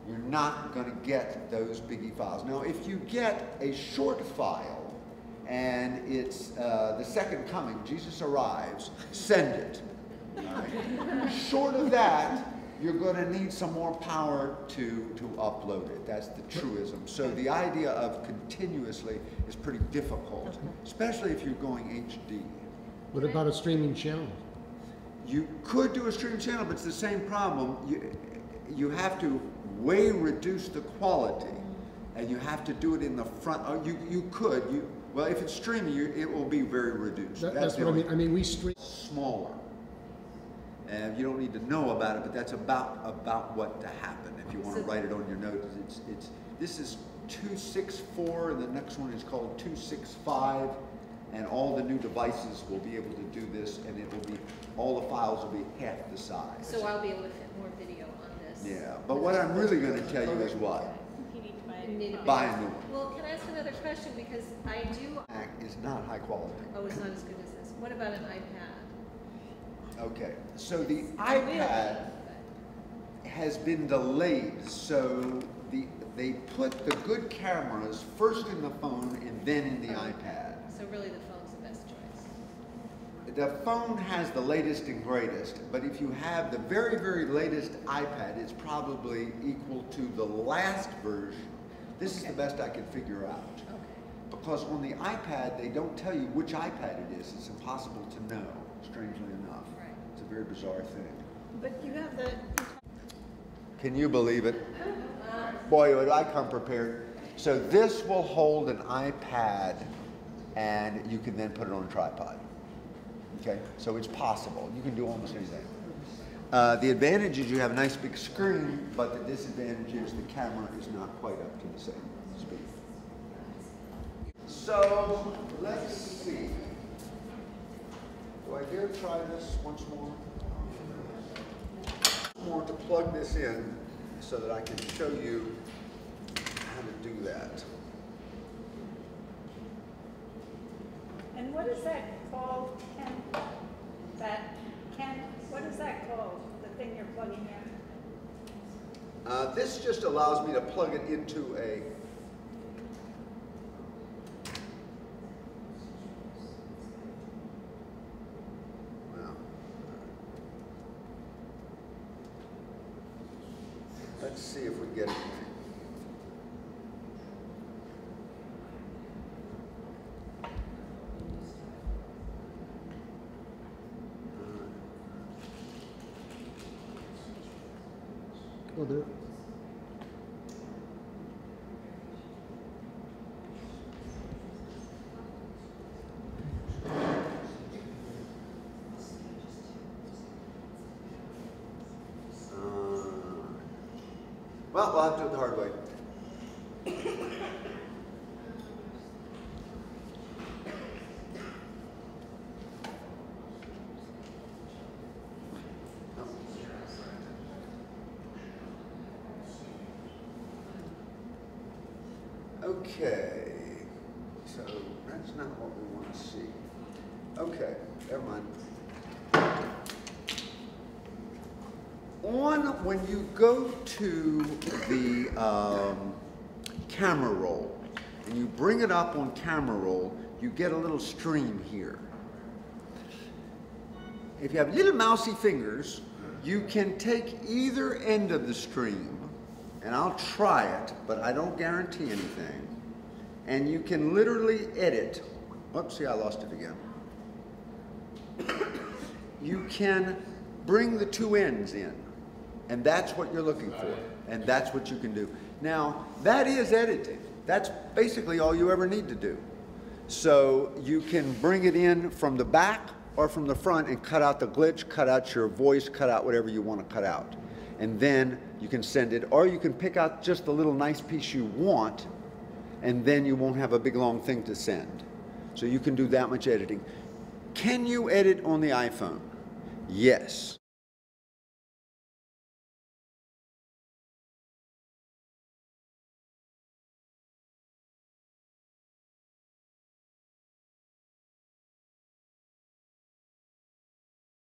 you're not going to get those biggie files. Now, if you get a short file and it's the second coming, Jesus arrives, send it. Right. Short of that, you're going to need some more power to upload it. That's the truism. So the idea of continuously is pretty difficult, especially if you're going HD. What about a streaming channel? You could do a streaming channel, but it's the same problem. You have to way reduce the quality, and you have to do it in the front. You could. Well, if it's streaming, it will be very reduced. That's what I mean. I mean, we stream smaller. And you don't need to know about it, but that's about what to happen. If you want to write it on your notes, This is 264, and the next one is called 265, and all the new devices will be able to do this, and it will be, all the files will be half the size. So I'll be able to fit more video on this. Yeah, but what I'm really going to tell you is what? You need to buy a new one. Buy a new one. Well, can I ask another question, because I do. Mac is not high quality. Oh, it's not as good as this. What about an iPad? Okay, so the iPad has been delayed, so they put the good cameras first in the phone and then in the iPad. So really the phone's the best choice. The phone has the latest and greatest, but if you have the very, very latest iPad, it's probably equal to the last version. This is the best I can figure out. Okay. Because on the iPad, they don't tell you which iPad it is. It's impossible to know, strangely enough. Right. It's a very bizarre thing. But you have the, Can you believe it? Boy, would I come prepared. So this will hold an iPad, and you can then put it on a tripod. Okay, so it's possible. You can do almost anything. The advantage is you have a nice big screen, but the disadvantage is the camera is not quite up to the same speed. So let's see. Do I dare try this once more? More to plug this in so that I can show you how to do that. and what is that called, Ken? What is that called, the thing you're plugging in? This just allows me to plug it into a let's see if we get it. Oh, there. Well, we'll have to do it the hard way. Okay, so that's not what we want to see. Okay, never mind. When you go to the camera roll and you bring it up on camera roll, you get a little stream here. If you have little mousy fingers, you can take either end of the stream, and I'll try it, but I don't guarantee anything, and you can literally edit. Oops, see, I lost it again. You can bring the two ends in. And that's what you're looking for. And that's what you can do. Now, that is editing. That's basically all you ever need to do. So you can bring it in from the back or from the front and cut out the glitch, cut out your voice, cut out whatever you want to cut out. And then you can send it, or you can pick out just the little nice piece you want, and then you won't have a big long thing to send. So you can do that much editing. Can you edit on the iPhone? Yes.